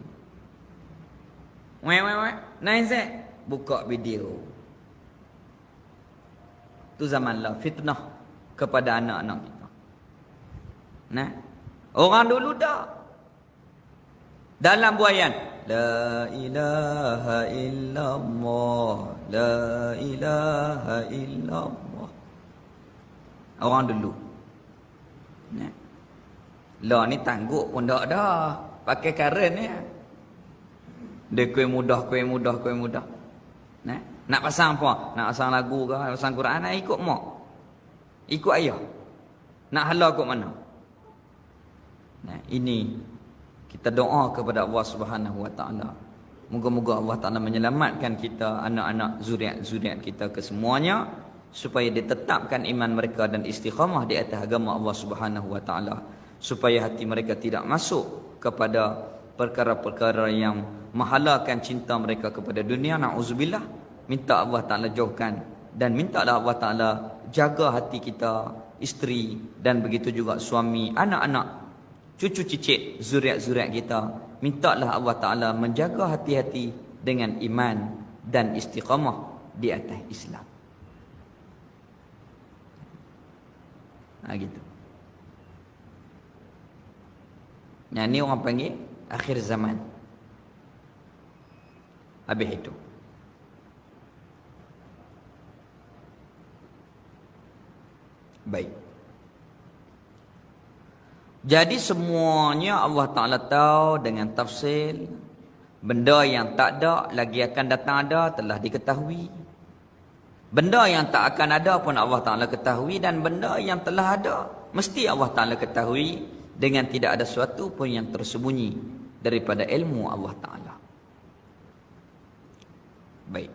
Weh Naizek buka video. Tu zaman lah fitnah kepada anak-anak kita. Orang dulu dah dalam buayan la ilaha illallah, la ilaha illallah. Orang dulu. Lah ni tangguk pun tak dah. Pakai karen ni. Dia kuih mudah. Nak pasang apa? Nak pasang lagu ke? Pasang Quran? Nak ikut mak? Ikut ayah? Nak halau ikut mana? Ini kita doa kepada Allah Subhanahu Wa Taala. Moga-moga Allah Taala menyelamatkan kita, anak-anak, zuriat-zuriat kita kesemuanya, supaya ditetapkan iman mereka dan istiqamah di atas agama Allah Subhanahu Wa Taala, supaya hati mereka tidak masuk kepada perkara-perkara yang menghalalkan cinta mereka kepada dunia. Na'udzubillah. Minta Allah Ta'ala jauhkan, dan mintalah Allah Ta'ala jaga hati kita, isteri, dan begitu juga suami, anak-anak, cucu cicit, zuriat-zuriat kita. Mintalah Allah Ta'ala menjaga hati-hati dengan iman dan istiqamah di atas Islam. Gitu. Yang ni orang panggil akhir zaman. Habis itu. Baik. Jadi semuanya Allah Ta'ala tahu dengan tafsil. Benda yang tak ada lagi akan datang ada telah diketahui. Benda yang tak akan ada pun Allah Ta'ala ketahui. Dan benda yang telah ada mesti Allah Ta'ala ketahui, dengan tidak ada sesuatu pun yang tersembunyi daripada ilmu Allah Ta'ala. Baik.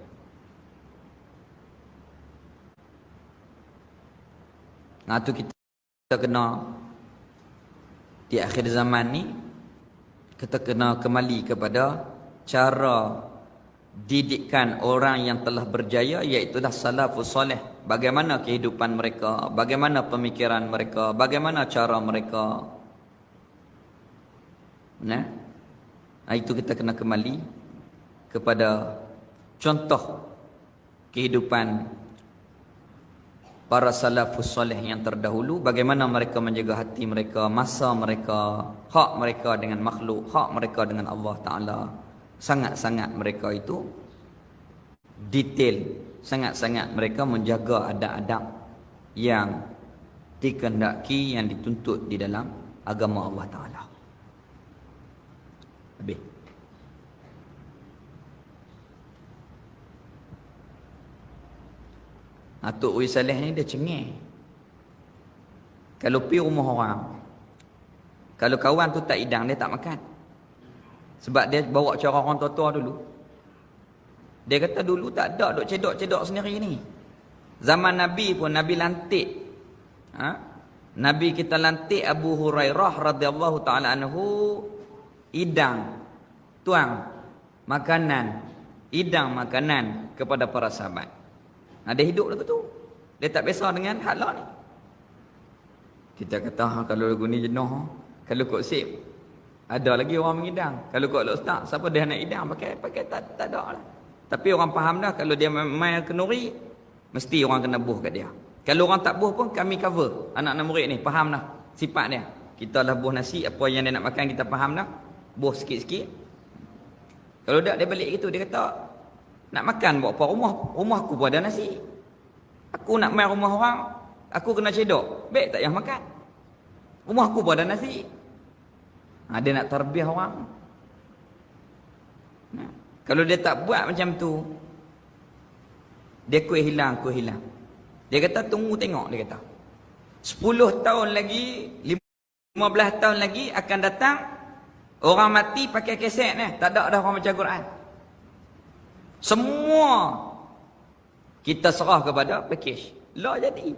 Tu kita kena di akhir zaman ni, kita kena kembali kepada cara didikan orang yang telah berjaya, iaitu salafus soleh. Bagaimana kehidupan mereka, bagaimana pemikiran mereka, bagaimana cara mereka. Itu kita kena kembali kepada contoh kehidupan para salafus soleh yang terdahulu, bagaimana mereka menjaga hati mereka, masa mereka, hak mereka dengan makhluk, hak mereka dengan Allah Ta'ala. Sangat-sangat mereka itu detail, sangat-sangat mereka menjaga adab-adab yang dikehendaki yang dituntut di dalam agama Allah Ta'ala. Habis. Atuk Ui Saleh ni dia cengeng. Kalau pergi rumah orang, kalau kawan tu tak hidang, dia tak makan. Sebab dia bawa cara orang tua-tua dulu. Dia kata dulu tak ada duk cedok-cedok sendiri ni. Zaman Nabi pun Nabi lantik. Nabi kita lantik Abu Hurairah radhiyallahu taala anhu hidang, tuang makanan, hidang makanan kepada para sahabat. Dia hidup lagu tu. Dia tak biasa dengan hal lah ni. Kita kata kalau lagu ni jenuh, kalau kok sip ada lagi orang mengidang. Kalau kok ustaz, siapa dia nak hidang pakai tak ada lah. Tapi orang faham dah kalau dia main kenuri, mesti orang kena buh kat dia. Kalau orang tak buh pun kami cover. Anak-anak murid ni faham dah sifat dia. Kita lah buh nasi, apa yang dia nak makan kita faham dah. Buh sikit-sikit. Kalau tak dia balik gitu, dia kata nak makan buat apa rumah aku pun ada nasi. Aku nak main rumah orang, aku kena cedok. Baik tak payah makan. Rumah aku pun ada nasi. Dia nak terbiah orang. Kalau dia tak buat macam tu, dia kuih hilang. Dia kata tunggu tengok, dia kata 10 tahun lagi, 15 tahun lagi akan datang orang mati pakai keset ni. Tak ada dah orang baca Quran. Semua kita serah kepada package. Lah jadi.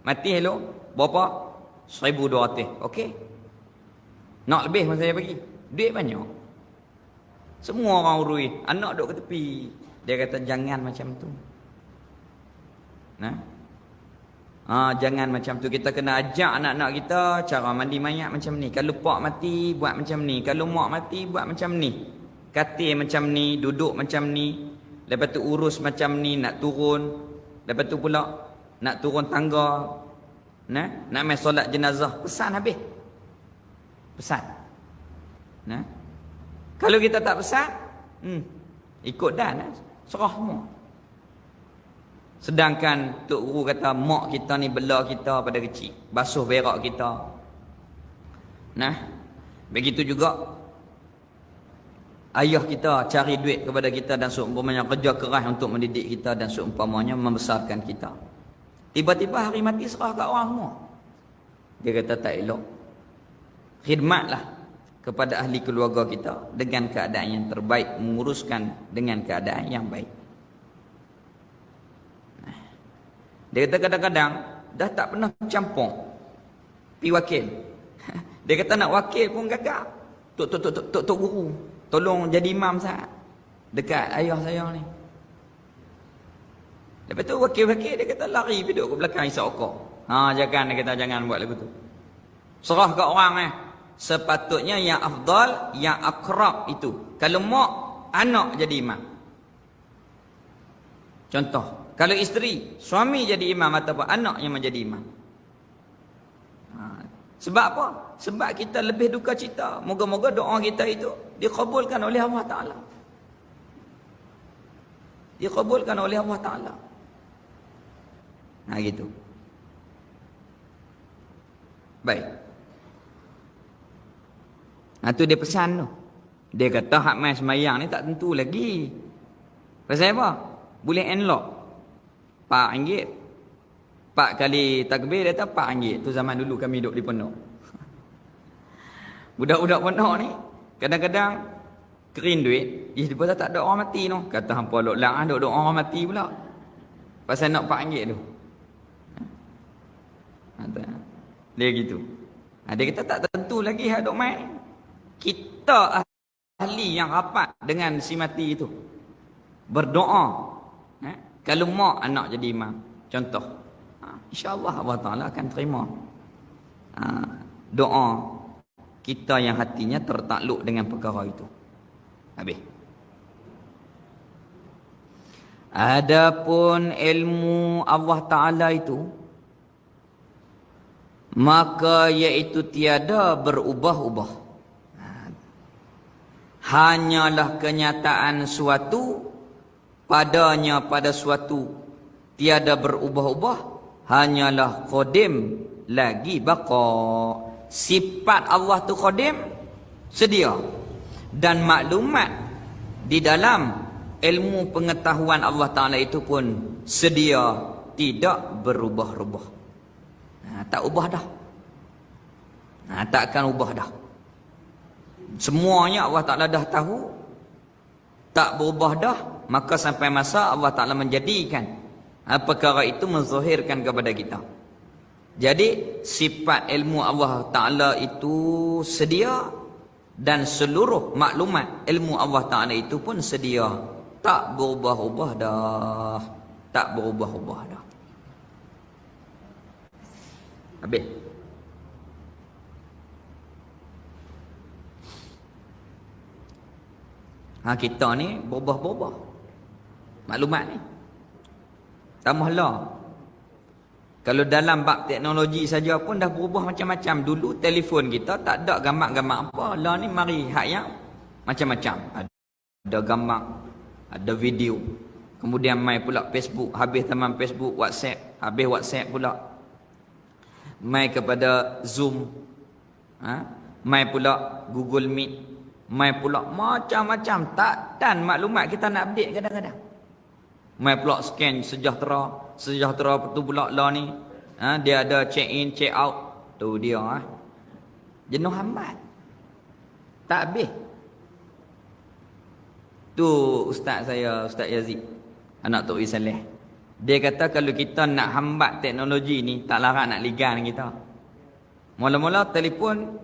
Mati hello, berapa? 1,200. Okey. Nak lebih masa saya bagi. Duit banyak. Semua orang urui. Anak duduk ke tepi. Dia kata jangan macam tu. Jangan macam tu. Kita kena ajak anak-anak kita cara mandi mayat macam ni. Kalau pak mati, buat macam ni. Kalau mak mati, buat macam ni. Katil macam ni, duduk macam ni. Lepas tu urus macam ni, nak turun. Lepas tu pula nak turun tangga. Nak main solat jenazah. Pesan habis. Pesan. Kalau kita tak pesan, ikut dan serah semua. Sedangkan Tok Guru kata mak kita ni bela kita pada kecil, basuh berak kita. Begitu juga ayah kita cari duit kepada kita dan seumpamanya kerja keras untuk mendidik kita dan seumpamanya membesarkan kita. Tiba-tiba hari mati serah kat orang semua. Dia kata tak elok. Khidmatlah kepada ahli keluarga kita dengan keadaan yang terbaik, menguruskan dengan keadaan yang baik. Dia kata kadang-kadang dah tak pernah campur pi wakil. Dia kata nak wakil pun gagal. Tok Guru, tolong jadi imam saya dekat ayah saya ni. Lepas tu wakil-wakil dia kata lari pergi duduk ke belakang isap okor. Jangan, dia kata jangan buat lagu tu. Serah kat orang sepatutnya yang afdal, yang akrab itu. Kalau mak, anak jadi imam. Contoh, kalau isteri, suami jadi imam ataupun anak yang menjadi imam. Sebab apa? Sebab kita lebih duka cita. Moga-moga doa kita itu dikabulkan oleh Allah Ta'ala. Dikabulkan oleh Allah Ta'ala. Gitu. Baik. Tu dia pesan tu. Dia kata hak main semayang ni tak tentu lagi. Pasal apa? Boleh unlock RM4. 4 kali takbir dia kata RM4. Tu zaman dulu kami duduk di pondok. Budak-budak pondok ni kadang-kadang kering duit. Dia pasal tak ada orang mati tu. Kata hampa lok-lak duduk orang mati pula. Pasal nak RM4 tu. Dia gitu. Dia kata tak tentu lagi hak duk main. Kita ahli yang rapat dengan si mati itu berdoa. Kalau mak anak jadi imam, contoh, insya-Allah Allah Taala akan terima doa kita yang hatinya tertakluk dengan perkara itu. Habis. Adapun ilmu Allah Taala itu, maka iaitu tiada berubah-ubah. Hanyalah kenyataan suatu padanya pada suatu tiada berubah-ubah, hanyalah qadim lagi baqa. Sifat Allah tu qadim, sedia. Dan maklumat di dalam ilmu pengetahuan Allah Ta'ala itu pun sedia, tidak berubah-ubah. Tak ubah dah. Tak akan ubah dah. Semuanya Allah Ta'ala dah tahu, tak berubah dah. Maka sampai masa Allah Ta'ala menjadikan perkara itu menzahirkan kepada kita. Jadi sifat ilmu Allah Ta'ala itu sedia, dan seluruh maklumat ilmu Allah Ta'ala itu pun sedia, tak berubah-ubah dah. Tak berubah-ubah dah. Habis. Kita ni berubah-ubah maklumat ni. Tambahlah, kalau dalam bab teknologi saja pun dah berubah macam-macam. Dulu telefon kita tak ada gambar-gambar apa. Lah ni mari hak yang macam-macam. Ada gambar, ada video. Kemudian mai pula Facebook, habis tamam Facebook, WhatsApp, habis WhatsApp pula. Mai kepada Zoom. Mai pula Google Meet. Mai pula macam-macam. Tak dan maklumat kita nak update kadang-kadang. Mai pula scan sejahtera. Sejahtera tu pula lah ni. Dia ada check in, check out. Tu dia. Jenuh amat. Tak habis. Tu ustaz saya, Ustaz Yazid, anak Tok Isaleh. Dia kata kalau kita nak hambat teknologi ni, tak larat nak ligan kita. Mula-mula telefon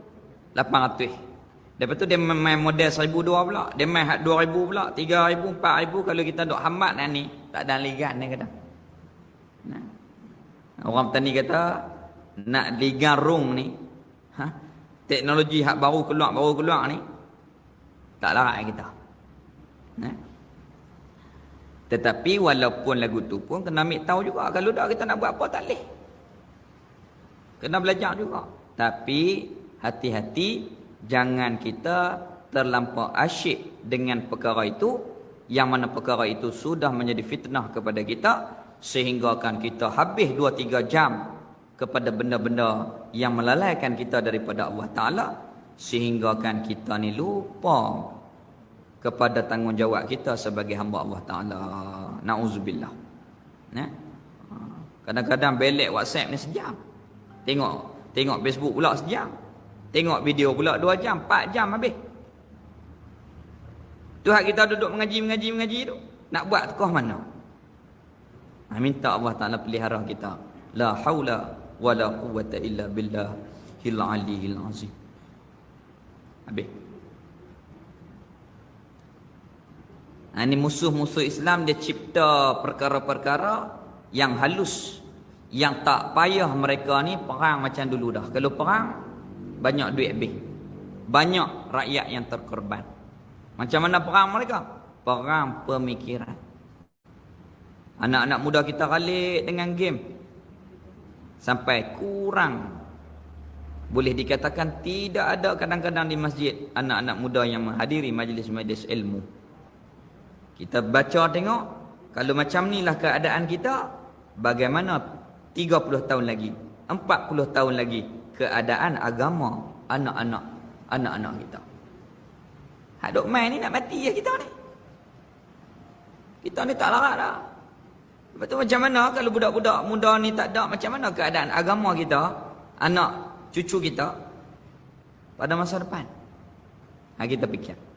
800. Lepas tu dia main model 1002 pula. Dia main 2000 pula, 3000, 4000. Kalau kita duk hambat nak ni, tak ada ligan ni kata. Orang petani kata nak ligan rung ni, teknologi hak baru keluar ni, tak larat kita. Tetapi walaupun lagu tu pun kena ambil tahu juga. Kalau tak kita nak buat apa tak boleh. Kena belajar juga. Tapi hati-hati, jangan kita terlampau asyik dengan perkara itu, yang mana perkara itu sudah menjadi fitnah kepada kita, sehingga kan kita habis 2-3 jam kepada benda-benda yang melalaikan kita daripada Allah Ta'ala, sehingga kan kita ni lupa kepada tanggungjawab kita sebagai hamba Allah Ta'ala. Na'udzubillah. Kadang-kadang belek WhatsApp ni sejam. Tengok Facebook pula sejam. Tengok video pula 2 jam, 4 jam habis. Tu hak kita duduk mengaji tu. Nak buat tu kau mana? Minta Allah Ta'ala pelihara kita. La haula wa la quwwata illa billahil aliyyil azim. Habis. Ini musuh-musuh Islam, dia cipta perkara-perkara yang halus, yang tak payah mereka ni perang macam dulu dah. Kalau perang, banyak duit habis. Banyak rakyat yang terkorban. Macam mana perang mereka? Perang pemikiran. Anak-anak muda kita kalik dengan game. Sampai kurang. Boleh dikatakan tidak ada kadang-kadang di masjid anak-anak muda yang menghadiri majlis-majlis ilmu. Kita baca tengok, kalau macam inilah keadaan kita, bagaimana 30 tahun lagi, 40 tahun lagi keadaan agama anak-anak kita. Hak duk main ni nak mati ya kita ni. Kita ni tak larat dah. Lepas tu macam mana kalau budak-budak muda ni tak ada, macam mana keadaan agama kita, anak cucu kita pada masa depan? Kita fikir.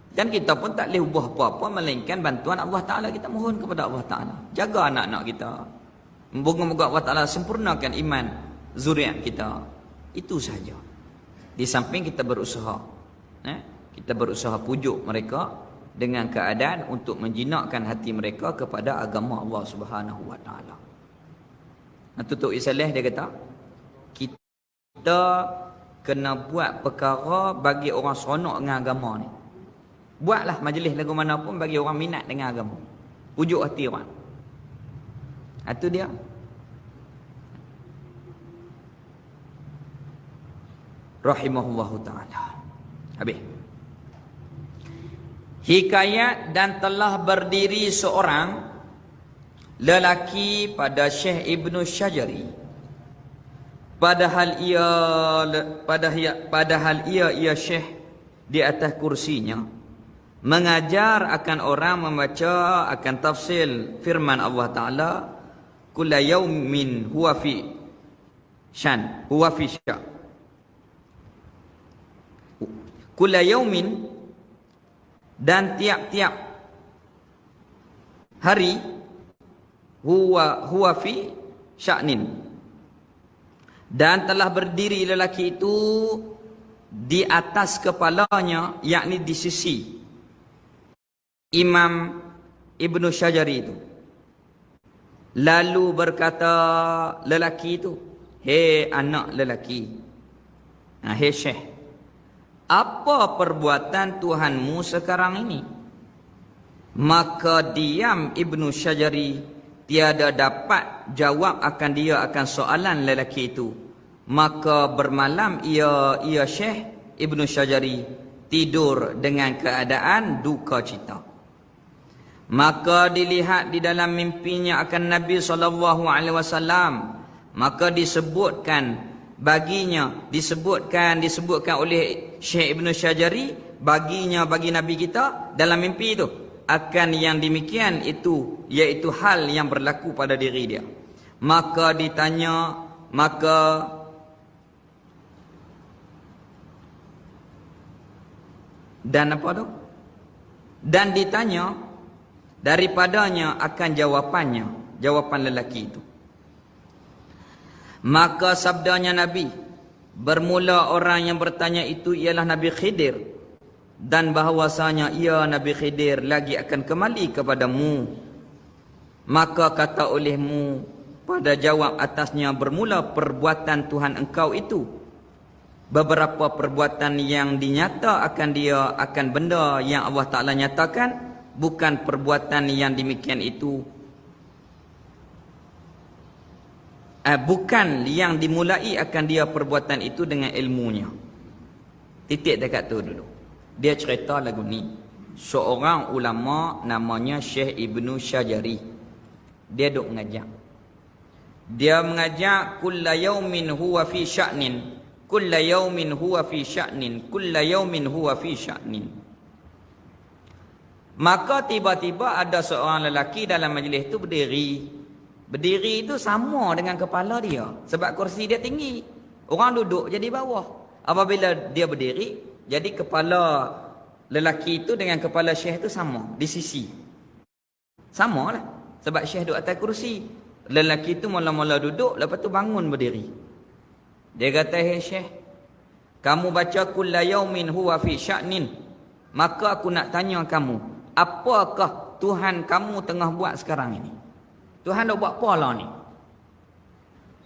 Dan kita pun tak boleh ubah apa-apa melainkan bantuan Allah Ta'ala. Kita mohon kepada Allah Ta'ala. Jaga anak-anak kita. Moga-moga Allah Ta'ala sempurnakan iman zuriat kita. Itu sahaja. Di samping kita berusaha. Kita berusaha pujuk mereka dengan keadaan untuk menjinakkan hati mereka kepada agama Allah Subhanahu Wa Ta'ala. Tok Isaleh dia kata, kita kena buat perkara bagi orang seronok dengan agama ni. Buatlah majlis lagu mana pun bagi orang minat dengan agama. Pujuk hati orang. Itu dia. Rahimahullahu ta'ala. Habis. Hikayat dan telah berdiri seorang lelaki pada Syekh Ibnu Syajari. padahal ia syekh di atas kursinya mengajar akan orang membaca akan tafsir firman Allah Taala, kulla yaumin huwa fi syan, huwa fi sya. Kulla yaumin, dan tiap-tiap hari, huwa fi sya'nin, dan telah berdiri lelaki itu di atas kepalanya, yakni di sisi Imam Ibnu Syajari itu. Lalu berkata lelaki itu, hei anak lelaki, hei syekh, apa perbuatan Tuhanmu sekarang ini? Maka diam Ibnu Syajari, tiada dapat jawab akan dia akan soalan lelaki itu. Maka bermalam ia Syekh Ibnu Syajari tidur dengan keadaan duka cita. Maka dilihat di dalam mimpinya akan Nabi SAW. Maka disebutkan oleh Syekh Ibnu Syajari bagi Nabi kita dalam mimpi itu akan yang demikian itu, iaitu hal yang berlaku pada diri dia. Maka ditanya, dan ditanya daripadanya akan jawapan lelaki itu. Maka sabdanya Nabi, bermula orang yang bertanya itu ialah Nabi Khidir, dan bahawasanya ia Nabi Khidir lagi akan kembali kepadamu. Maka kata olehmu pada jawab atasnya, bermula perbuatan Tuhan engkau itu, beberapa perbuatan yang dinyata akan dia, akan benda yang Allah Ta'ala nyatakan, bukan perbuatan yang demikian itu, bukan yang dimulai akan dia perbuatan itu dengan ilmunya. Titik dekat tu dulu. Dia cerita lagu ni. Seorang ulama namanya Syekh Ibnu Syajari. Dia duk mengajar. Dia mengajar kulla yaumin huwa fi sya'nin. Kulla yaumin huwa fi sya'nin. Kulla yaumin huwa fi sya'nin. Maka tiba-tiba ada seorang lelaki dalam majlis itu berdiri. Berdiri itu sama dengan kepala dia. Sebab kursi dia tinggi. Orang duduk jadi bawah. Apabila dia berdiri, jadi kepala lelaki itu dengan kepala syekh itu sama. Di sisi. Sama lah. Sebab syekh duduk atas kursi. Lelaki itu mula-mula duduk, lepas tu bangun berdiri. Dia kata, hei syekh, kamu baca kulla yaumin huwa fi sya'nin. Maka aku nak tanya kamu, apakah Tuhan kamu tengah buat sekarang ini? Tuhan dah buat apa lah ni?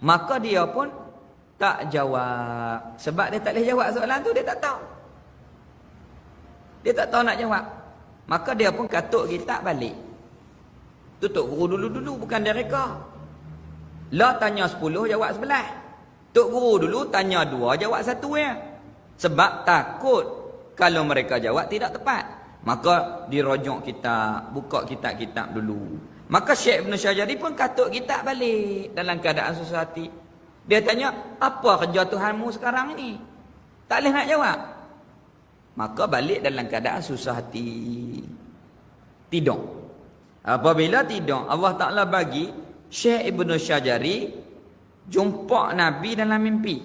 Maka dia pun tak jawab. Sebab dia tak boleh jawab soalan tu, dia tak tahu. Dia tak tahu nak jawab. Maka dia pun katuk kitab balik. Tok guru dulu bukan dia reka. Lah tanya 10, jawab 11. Tok guru dulu tanya 2, jawab 1 ya. Sebab takut kalau mereka jawab tidak tepat. Maka dirojok kitab, buka kitab-kitab dulu. Maka Syekh Ibnu Syajari pun katuk kitab balik dalam keadaan susah hati. Dia tanya, apa kerja Tuhanmu sekarang ini? Tak boleh nak jawab. Maka balik dalam keadaan susah hati. Tidur. Apabila tidur, Allah Ta'ala bagi Syekh Ibnu Syajari jumpa Nabi dalam mimpi.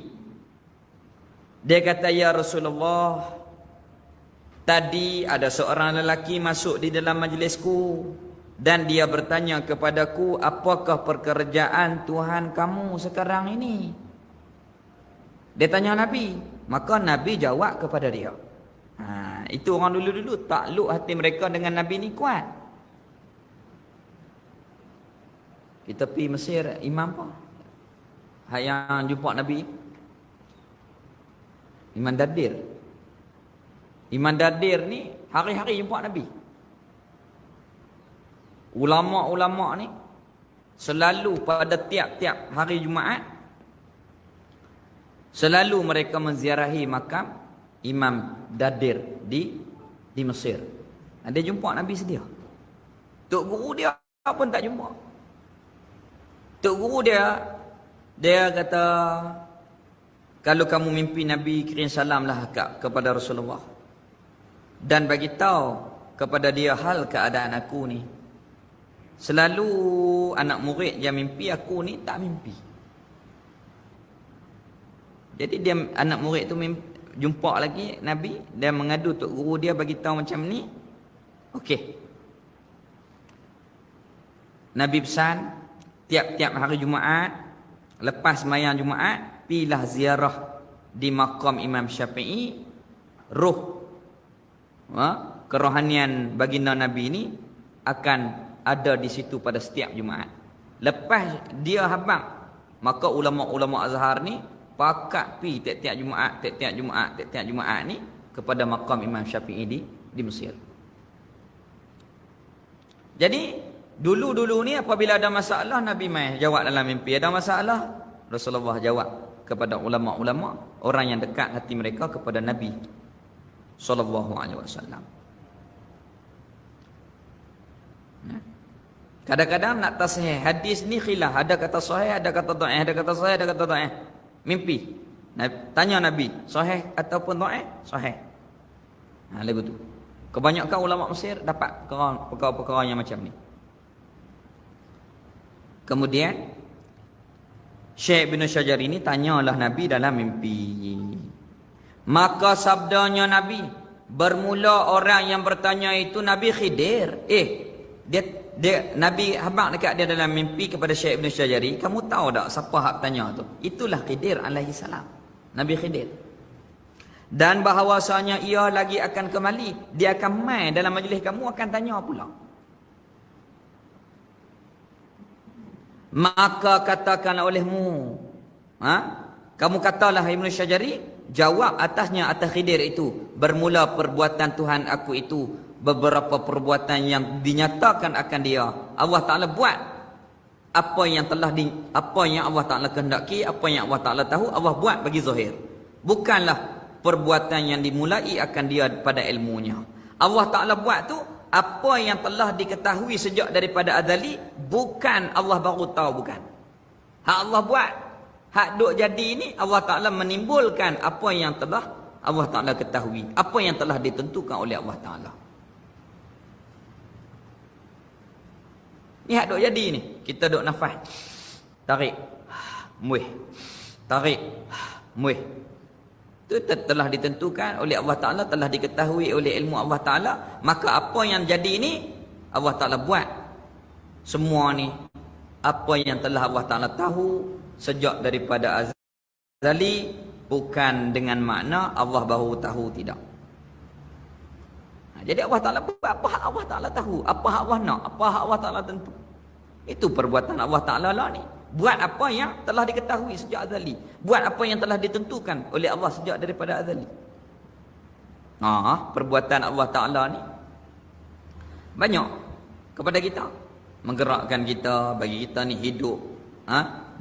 Dia kata, ya Rasulullah, tadi ada seorang lelaki masuk di dalam majlisku dan dia bertanya kepadaku, apakah pekerjaan Tuhan kamu sekarang ini? Dia tanya Nabi. Maka Nabi jawab kepada dia. Itu orang dulu-dulu takluk hati mereka dengan Nabi ni kuat. Kita pergi Mesir, imam apa? Yang jumpa Nabi, Imam Dadir. Imam Dadir ni hari-hari jumpa Nabi. Ulama-ulama ni selalu pada tiap-tiap hari Jumaat, selalu mereka menziarahi makam Imam Dadir di Mesir. Dia jumpa Nabi sedia. Tok guru dia pun tak jumpa. Tok guru dia kata, kalau kamu mimpi Nabi kirim salamlah kepada Rasulullah. Dan bagi tahu kepada dia hal keadaan aku ni. Selalu anak murid yang mimpi, aku ni tak mimpi. Jadi dia anak murid tu jumpa lagi Nabi, dia mengadu tok guru dia bagi tahu macam ni. Okey. Nabi pesan tiap-tiap hari Jumaat, lepas sembahyang Jumaat, pilah ziarah di makam Imam Syafi'i. Roh kerohanian baginda Nabi ini akan ada di situ pada setiap Jumaat. Lepas dia habang, maka ulama-ulama Azhar ni pakat pi tiap-tiap Jumaat ni kepada makam Imam Syafi'i di Mesir. Jadi dulu-dulu ni apabila ada masalah, Nabi mai jawab dalam mimpi. Ada masalah, Rasulullah jawab kepada ulama-ulama, orang yang dekat hati mereka kepada Nabi sallallahu alaihi wasallam. Kadang-kadang nak tasahih hadis ni khilaf, ada kata sahih, ada kata dhaif, ada kata sahih, ada kata dhaif. Mimpi. Tanya Nabi, sahih ataupun dhaif? Sahih. Lagu tu. Kebanyakan ulama Mesir dapat perkara-perkara yang macam ni. Kemudian Syekh bin Syajari ini tanyalah Nabi dalam mimpi. Maka sabdanya Nabi, bermula orang yang bertanya itu Nabi Khidir. Dia Nabi habaq dekat dia dalam mimpi kepada Syekh bin Syajari, kamu tahu tak siapa hak tanya tu? Itulah Khidir alaihi salam. Nabi Khidir. Dan bahawasanya ia lagi akan kembali, dia akan mai dalam majlis kamu, akan tanya pula. Maka katakan olehmu, kamu katalah Ibn Syajari, jawab atasnya atas Khidir itu, bermula perbuatan Tuhan aku itu beberapa perbuatan yang dinyatakan akan dia. Allah Taala buat apa yang Allah Taala kehendaki, apa yang Allah Taala tahu, Allah buat bagi zahir. Bukanlah perbuatan yang dimulai akan dia pada ilmunya. Allah Taala buat tu apa yang telah diketahui sejak daripada azali, bukan Allah baru tahu, bukan. Hak Allah buat, hak duk jadi ni Allah Taala menimbulkan apa yang telah Allah Taala ketahui, apa yang telah ditentukan oleh Allah Taala. Ni hak duk jadi ni. Kita duk nafas. Tarik. Muih. Tarik. Muih. Itu telah ditentukan oleh Allah Ta'ala, telah diketahui oleh ilmu Allah Ta'ala. Maka apa yang jadi ni, Allah Ta'ala buat. Semua ni, apa yang telah Allah Ta'ala tahu sejak daripada azali, bukan dengan makna Allah baru tahu, tidak. Jadi Allah Ta'ala buat apa hak Allah Ta'ala tahu, apa hak Allah nak, apa hak Allah Ta'ala tentu. Itu perbuatan Allah Ta'ala lah ni. Buat apa yang telah diketahui sejak azali, buat apa yang telah ditentukan oleh Allah sejak daripada azali. Perbuatan Allah Ta'ala ni banyak kepada kita, menggerakkan kita, bagi kita ni hidup,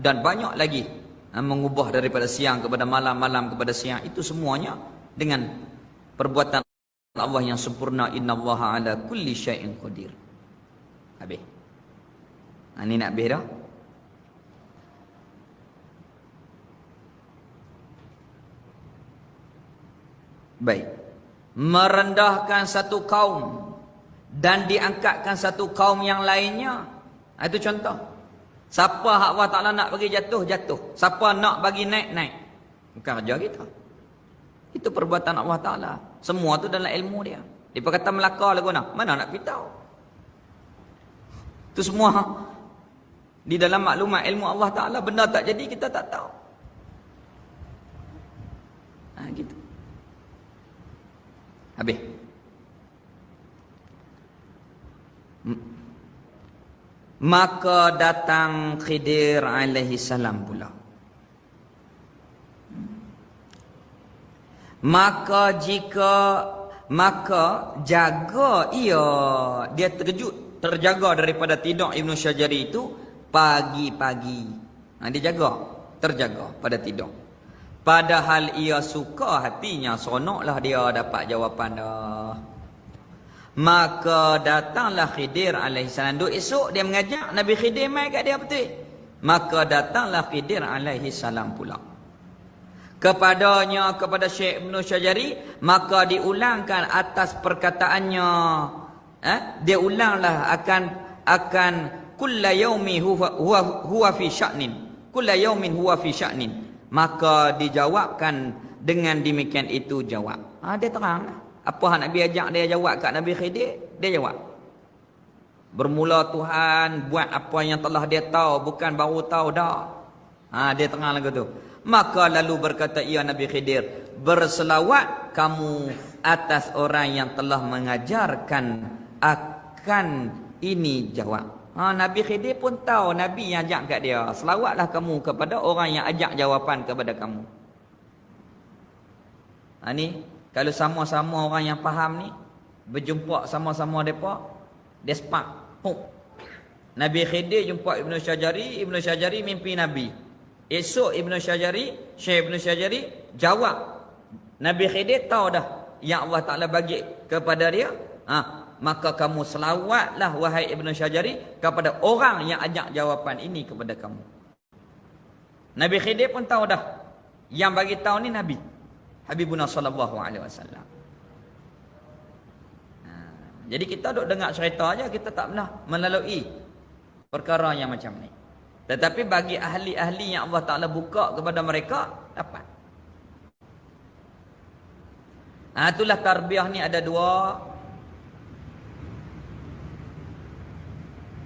dan banyak lagi, mengubah daripada siang kepada malam, malam kepada siang. Itu semuanya dengan perbuatan Allah yang sempurna. Innallaha ala kulli syai'in qadir. Habis. Ini nak habis dah. Baik. Merendahkan satu kaum dan diangkatkan satu kaum yang lainnya. Itu contoh. Siapa hak Allah Ta'ala nak bagi jatuh, jatuh. Siapa nak bagi naik, naik. Bukan kerja kita. Itu perbuatan Allah Ta'ala. Semua tu dalam ilmu dia. Dia kata Melaka lagu nak. Mana nak beritahu? Itu semua di dalam maklumat ilmu Allah Ta'ala. Benda tak jadi, kita tak tahu. Gitu. Habis. Maka datang Khidir alaihi salam pula. Maka jaga dia terkejut, terjaga daripada tidur Ibn Syajari itu pagi-pagi. Dia terjaga pada tidur. Padahal ia suka hatinya, seronoklah dia dapat jawapan dah. Maka datanglah Khidir alaihi salam. Duk esok dia mengajak Nabi Khidir mai kat dia betul. Maka datanglah Khidir alaihi salam pula. kepadanya, kepada Syekh Ibn Syajari, maka diulangkan atas perkataannya. Dia ulanglah akan kulla yaumi huwa fi sya'nin. Kulla yaumin huwa fi sya'nin. Maka dijawabkan dengan demikian itu jawab. Dia terang. Apa yang Nabi ajak dia jawab kat Nabi Khidir, dia jawab. Bermula Tuhan buat apa yang telah dia tahu, bukan baru tahu dah. Dia terang lagu tu. Maka lalu berkata ia Nabi Khidir, berselawat kamu atas orang yang telah mengajarkan akan ini jawab. Nabi Khidir pun tahu Nabi yang ajak kat dia. Selawatlah kamu kepada orang yang ajak jawapan kepada kamu. Ni kalau sama-sama orang yang faham ni berjumpa sama-sama depa, dia sepak. Nabi Khidir jumpa Ibn Syajari, Ibn Syajari mimpi Nabi. Esok Syekh Ibn Syajari jawab. Nabi Khidir tahu dah yang Allah Ta'ala bagi kepada dia. Maka kamu selawatlah wahai Ibn Syajari kepada orang yang ajak jawapan ini kepada kamu. Nabi Khidir pun tahu dah yang bagi tahu ni Nabi Habibuna sallallahu alaihi wasallam. Jadi kita duk dengar cerita aja, kita tak pernah melalui perkara yang macam ni. Tetapi bagi ahli-ahli yang Allah Ta'ala buka kepada mereka, dapat. Itulah tarbiyah ni ada dua.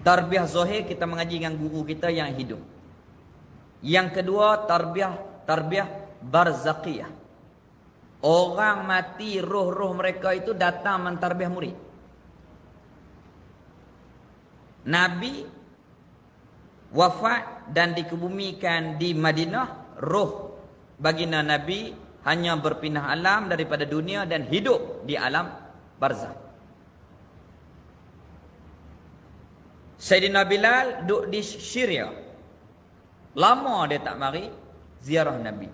Tarbiyah zahir, kita mengaji dengan guru kita yang hidup. Yang kedua, tarbiyah barzaqiyah. Orang mati, roh-roh mereka itu datang mentarbiyah murid. Nabi wafat dan dikebumikan di Madinah, roh baginda Nabi hanya berpindah alam daripada dunia dan hidup di alam barzakh. Sayyidina Bilal duduk di Syria. Lama dia tak mari ziarah Nabi.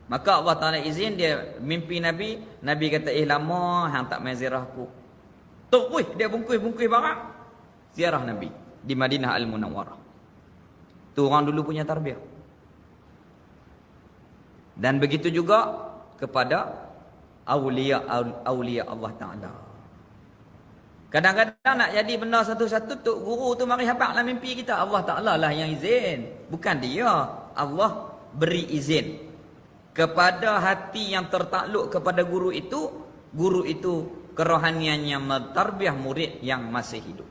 Maka Allah Ta'ala izin dia mimpi Nabi. Nabi kata, lama hang tak main ziarah aku. Tok, dia bungkus-bungkus barang. Ziarah Nabi di Madinah Al-Munawwarah. Tu orang dulu punya tarbiyah. Dan begitu juga kepada awliya Allah Ta'ala. Kadang-kadang nak jadi benda satu-satu, tok guru tu mari hafallah mimpi kita. Allah Ta'ala lah yang izin, bukan dia. Allah beri izin kepada hati yang tertakluk kepada guru itu kerohaniannya mentarbiyah murid yang masih hidup.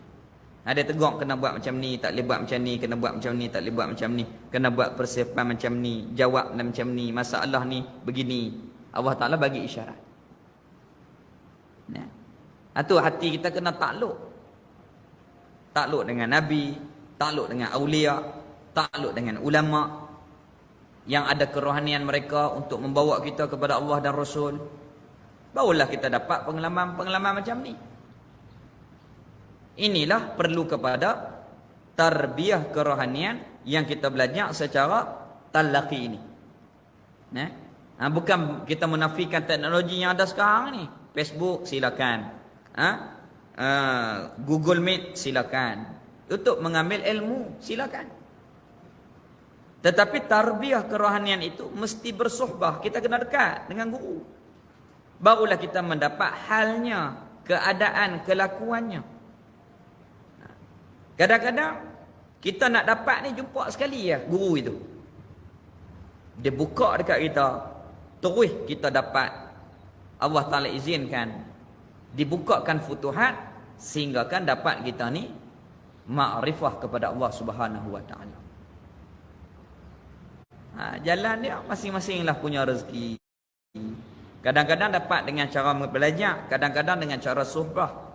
Ada tegur kena buat macam ni, tak boleh buat macam ni, kena buat macam ni, tak boleh buat macam ni, kena buat persiapan macam ni, jawab macam ni, masalah ni begini. Allah Ta'ala bagi isyarat. Itu hati kita kena takluk. Takluk dengan Nabi, takluk dengan awliya, takluk dengan ulama yang ada kerohanian mereka untuk membawa kita kepada Allah dan Rasul. Barulah kita dapat pengalaman macam ni. Inilah perlu kepada tarbiyah kerohanian yang kita belajar secara talaqi ini. Bukan kita menafikan teknologi yang ada sekarang ni. Facebook silakan. Google Meet silakan. Untuk mengambil ilmu silakan. Tetapi tarbiyah kerohanian itu mesti bersuhbah. Kita kena dekat dengan guru. Barulah kita mendapat halnya, keadaan, kelakuannya. Kadang-kadang kita nak dapat ni jumpa sekali ya guru itu. Dia buka dekat kita, terus kita dapat. Allah Ta'ala izinkan dibukakan futuhat sehingga kan dapat kita ni ma'rifah kepada Allah Subhanahu wa Ta'ala. Jalan dia masing-masing lah punya rezeki. Kadang-kadang dapat dengan cara belajar, kadang-kadang dengan cara suhbah.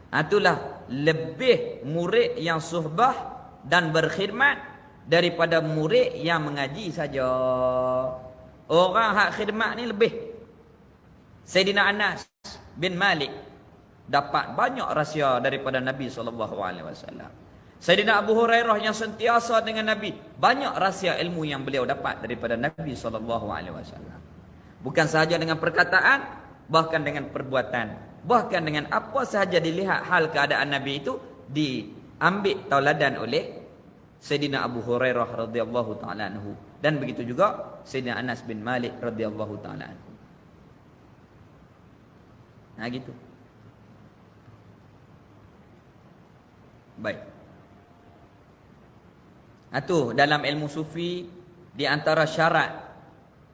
Itulah lebih murid yang suhbah dan berkhidmat daripada murid yang mengaji saja. Orang hak khidmat ni lebih. Sayyidina Anas bin Malik dapat banyak rahsia daripada Nabi SAW. Sayyidina Abu Hurairah yang sentiasa dengan Nabi, banyak rahsia ilmu yang beliau dapat daripada Nabi SAW. Bukan sahaja dengan perkataan, bahkan dengan perbuatan. Bahkan dengan apa sahaja dilihat hal keadaan Nabi itu diambil tauladan oleh Sayyidina Abu Hurairah radhiyallahu taala anhu, dan begitu juga Sayyidina Anas bin Malik radhiyallahu taala anhu. Nah gitu. Baik. Nah tu dalam ilmu sufi, di antara syarat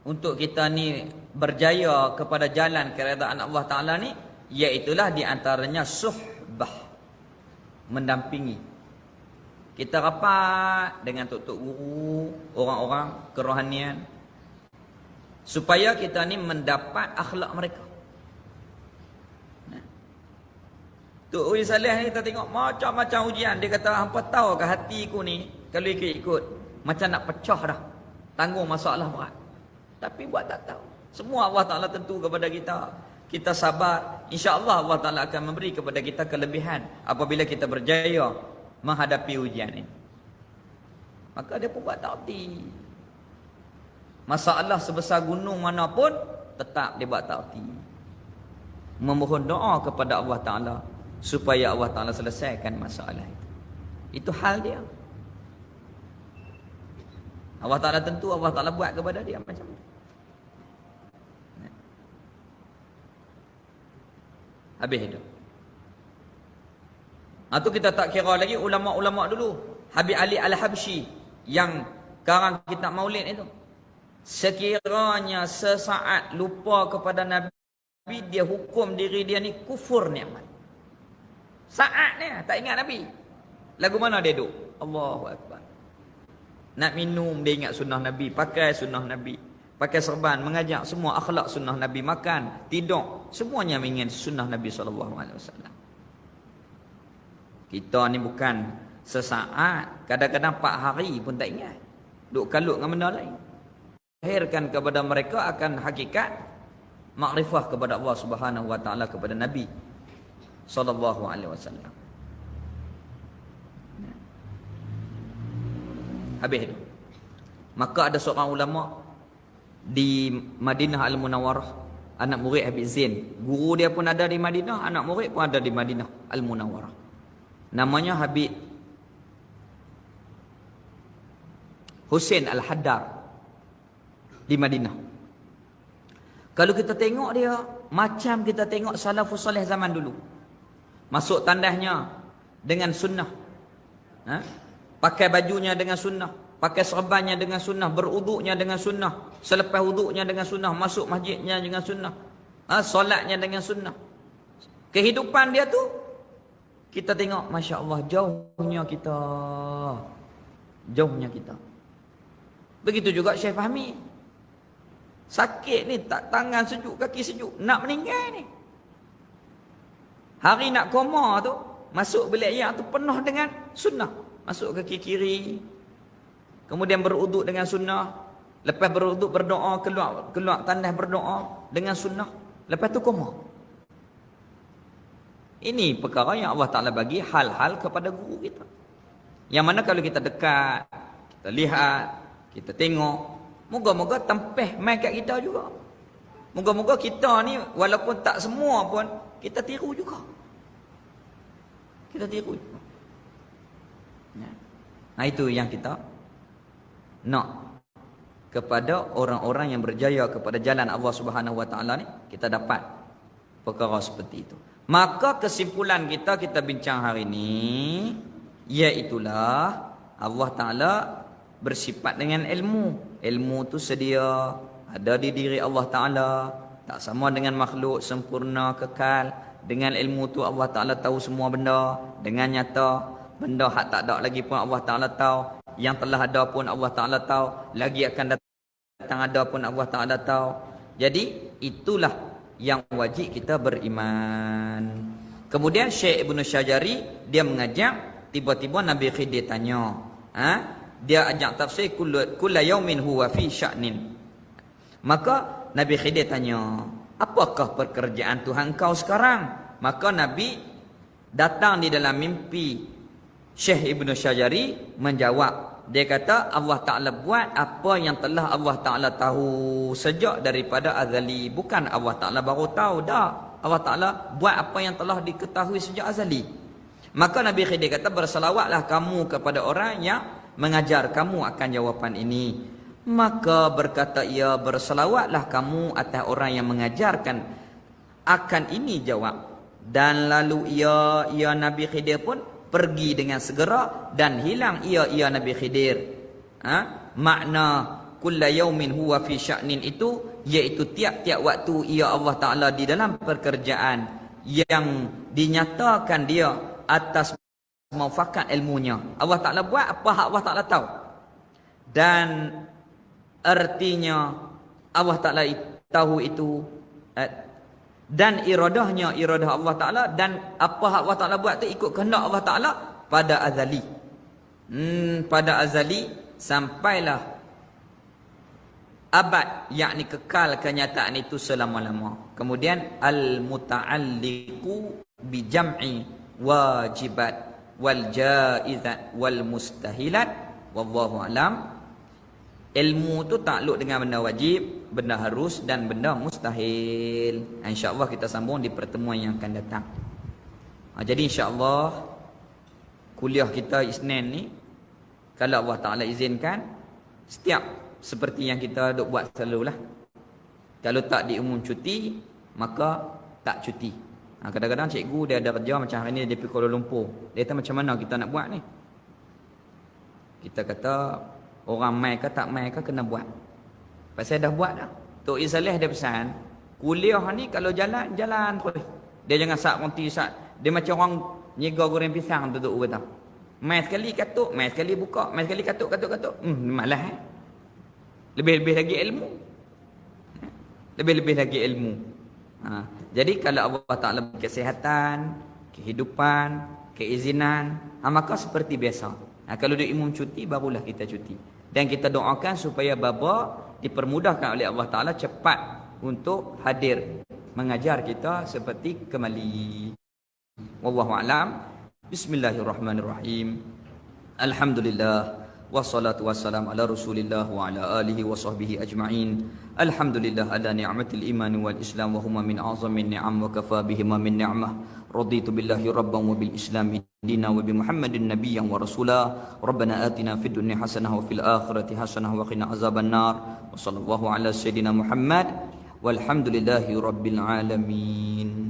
untuk kita ni berjaya kepada jalan keredaan Allah Ta'ala ni, iaitulah di antaranya suhbah, mendampingi. Kita rapat dengan tok-tok guru, orang-orang kerohanian, supaya kita ni mendapat akhlak mereka. Tok Ui Saleh ni kita tengok macam-macam ujian. Dia kata, hampa tahu ke hatiku ni kalau ikut-ikut macam nak pecah dah, tanggung masalah berat. Tapi buat tak tahu. Semua Allah Ta'ala tentu kepada kita. Kita sabar, insya-Allah Allah Ta'ala akan memberi kepada kita kelebihan apabila kita berjaya menghadapi ujian ini. Maka dia pun buat tak erti. Masalah sebesar gunung manapun, tetap dia buat tak erti. Memohon doa kepada Allah Ta'ala supaya Allah Ta'ala selesaikan masalah itu. Itu hal dia. Allah Ta'ala tentu Allah Ta'ala buat kepada dia macam tu. Habis itu. Itu kita tak kira lagi ulama-ulama dulu. Habib Ali Al-Habsyi yang karang kitab Maulid itu. Sekiranya sesaat lupa kepada Nabi, dia hukum diri dia ni kufur nikmat. Saat ni tak ingat Nabi. Lagu mana dia duduk? Allahu Akbar. Nak minum dia ingat sunnah Nabi, pakai sunnah Nabi, pakai serban, mengajak semua akhlak sunnah Nabi, makan, tidur, semuanya ingin sunnah Nabi SAW. Kita ni bukan sesaat, kadang-kadang 4 hari pun tak ingat. Duk kalut dengan benda lain. Lahirkan kepada mereka akan hakikat makrifah kepada Allah Subhanahu Wa Taala, kepada Nabi SAW. Habis itu. Maka ada seorang ulama di Madinah Al-Munawwarah, anak murid Habib Zain. Guru dia pun ada di Madinah, anak murid pun ada di Madinah Al-Munawwarah. Namanya Habib Husain Al-Haddar di Madinah. Kalau kita tengok dia, macam kita tengok salafus salih zaman dulu. Masuk tandasnya dengan sunnah. Pakai bajunya dengan sunnah, pakai serbannya dengan sunnah, beruduknya dengan sunnah, selepas uduknya dengan sunnah, masuk masjidnya dengan sunnah, solatnya dengan sunnah. Kehidupan dia tu kita tengok, Masya Allah, jauhnya kita. Jauhnya kita. Begitu juga Syekh Fahmi. Sakit ni, tak tangan sejuk, kaki sejuk, nak meninggal ni. Hari nak koma tu, masuk bilik yang tu penuh dengan sunnah. Masuk kaki kiri, kemudian beruduk dengan sunnah, lepas beruduk berdoa, keluar tandas berdoa dengan sunnah, lepas tu koma. Ini perkara yang Allah Ta'ala bagi hal-hal kepada guru kita, yang mana kalau kita dekat, kita lihat, kita tengok, moga-moga tempeh mai kat kita juga. Moga-moga kita ni walaupun tak semua pun kita tiru juga. Kita tiru juga. Nah itu yang kita nak kepada orang-orang yang berjaya kepada jalan Allah Subhanahu Wa Taala ni, kita dapat perkara seperti itu. Maka kesimpulan kita bincang hari ini, iaitulah Allah Ta'ala bersifat dengan ilmu. Ilmu tu sedia, ada di diri Allah Ta'ala, tak sama dengan makhluk, sempurna, kekal. Dengan ilmu tu Allah Ta'ala tahu semua benda dengan nyata. Benda hak tak ada lagi pun Allah Ta'ala tahu, yang telah ada pun Allah Ta'ala tahu, lagi akan datang ada pun Allah Ta'ala tahu. Jadi itulah yang wajib kita beriman. Kemudian Syekh Ibn Syajari dia mengajak, tiba-tiba Nabi Khidir tanya, dia ajak tafsir kulla yaumin huwa fi sya'nin. Maka Nabi Khidir tanya, apakah pekerjaan Tuhan kau sekarang? Maka Nabi datang di dalam mimpi Syekh Ibn Syajari menjawab. Dia kata Allah Ta'ala buat apa yang telah Allah Ta'ala tahu sejak daripada azali. Bukan Allah Ta'ala baru tahu, dah. Allah Ta'ala buat apa yang telah diketahui sejak azali. Maka Nabi Khidir kata, bersalawatlah kamu kepada orang yang mengajar kamu akan jawapan ini. Maka berkata ia, berselawatlah kamu atas orang yang mengajarkan akan ini jawab. Dan lalu ia Nabi Khidir pun pergi dengan segera dan hilang ia Nabi Khidir. Makna kulla yaumin huwa fi sya'nin itu iaitu tiap-tiap waktu ia Allah Ta'ala di dalam pekerjaan yang dinyatakan dia atas muafakat ilmunya. Allah Ta'ala buat apa hak Allah Ta'ala tahu. Dan artinya Allah Ta'ala tahu itu dan iradah Allah Ta'ala, dan apa hak Allah Ta'ala buat tu ikut kehendak Allah Ta'ala pada azali. Pada azali sampailah abad, yakni kekal kenyataan itu selama-lama. Kemudian al-muta'alliqu bi jam'i wajibat wal jaizat wal mustahilat wallahu alam. Ilmu tu takluk dengan benda wajib, benda harus dan benda mustahil. InsyaAllah kita sambung di pertemuan yang akan datang. Jadi insyaAllah kuliah kita Isnin ni, kalau Allah Ta'ala izinkan, setiap seperti yang kita duk buat selalu lah. Kalau tak diumum cuti, maka tak cuti. Kadang-kadang cikgu dia ada kerja macam hari ni dia pergi Kuala Lumpur. Dia kata macam mana kita nak buat ni? Kita kata orang mai ke tak mai ke kena buat. Pasal dah buat dah. Tok Isaleh dia pesan, kuliah ni kalau jalan terus. Dia jangan sak konti sak. Dia macam orang nyega goreng pisang tu kata. Mai sekali katuk, mai sekali buka, mai sekali katuk. Malas Lebih-lebih lagi ilmu. Lebih-lebih lagi ilmu. Jadi kalau Allah Ta'ala kesihatan, kehidupan, keizinan, maka seperti biasa. Kalau dia umum cuti, barulah kita cuti. Dan kita doakan supaya baba dipermudahkan oleh Allah Ta'ala cepat untuk hadir mengajar kita seperti kembali. Wallahu a'lam. Bismillahirrahmanirrahim. Alhamdulillah. Wassalatu wassalam ala rasulillah wa ala alihi wa sahbihi ajma'in. Alhamdulillah ala ni'matil iman wal islam wa huma min azamin ni'am wa kafa bihima min ni'mah. Raditu billahi rabban wa bil islami dina wa bi muhammadin nabiyyan wa rasula. Rabbana atina fid dunya hasanah wa fil akhirati hasanah wa qina azaban nar. Wa sallallahu ala sayyidina Muhammad walhamdulillahi rabbil alamin.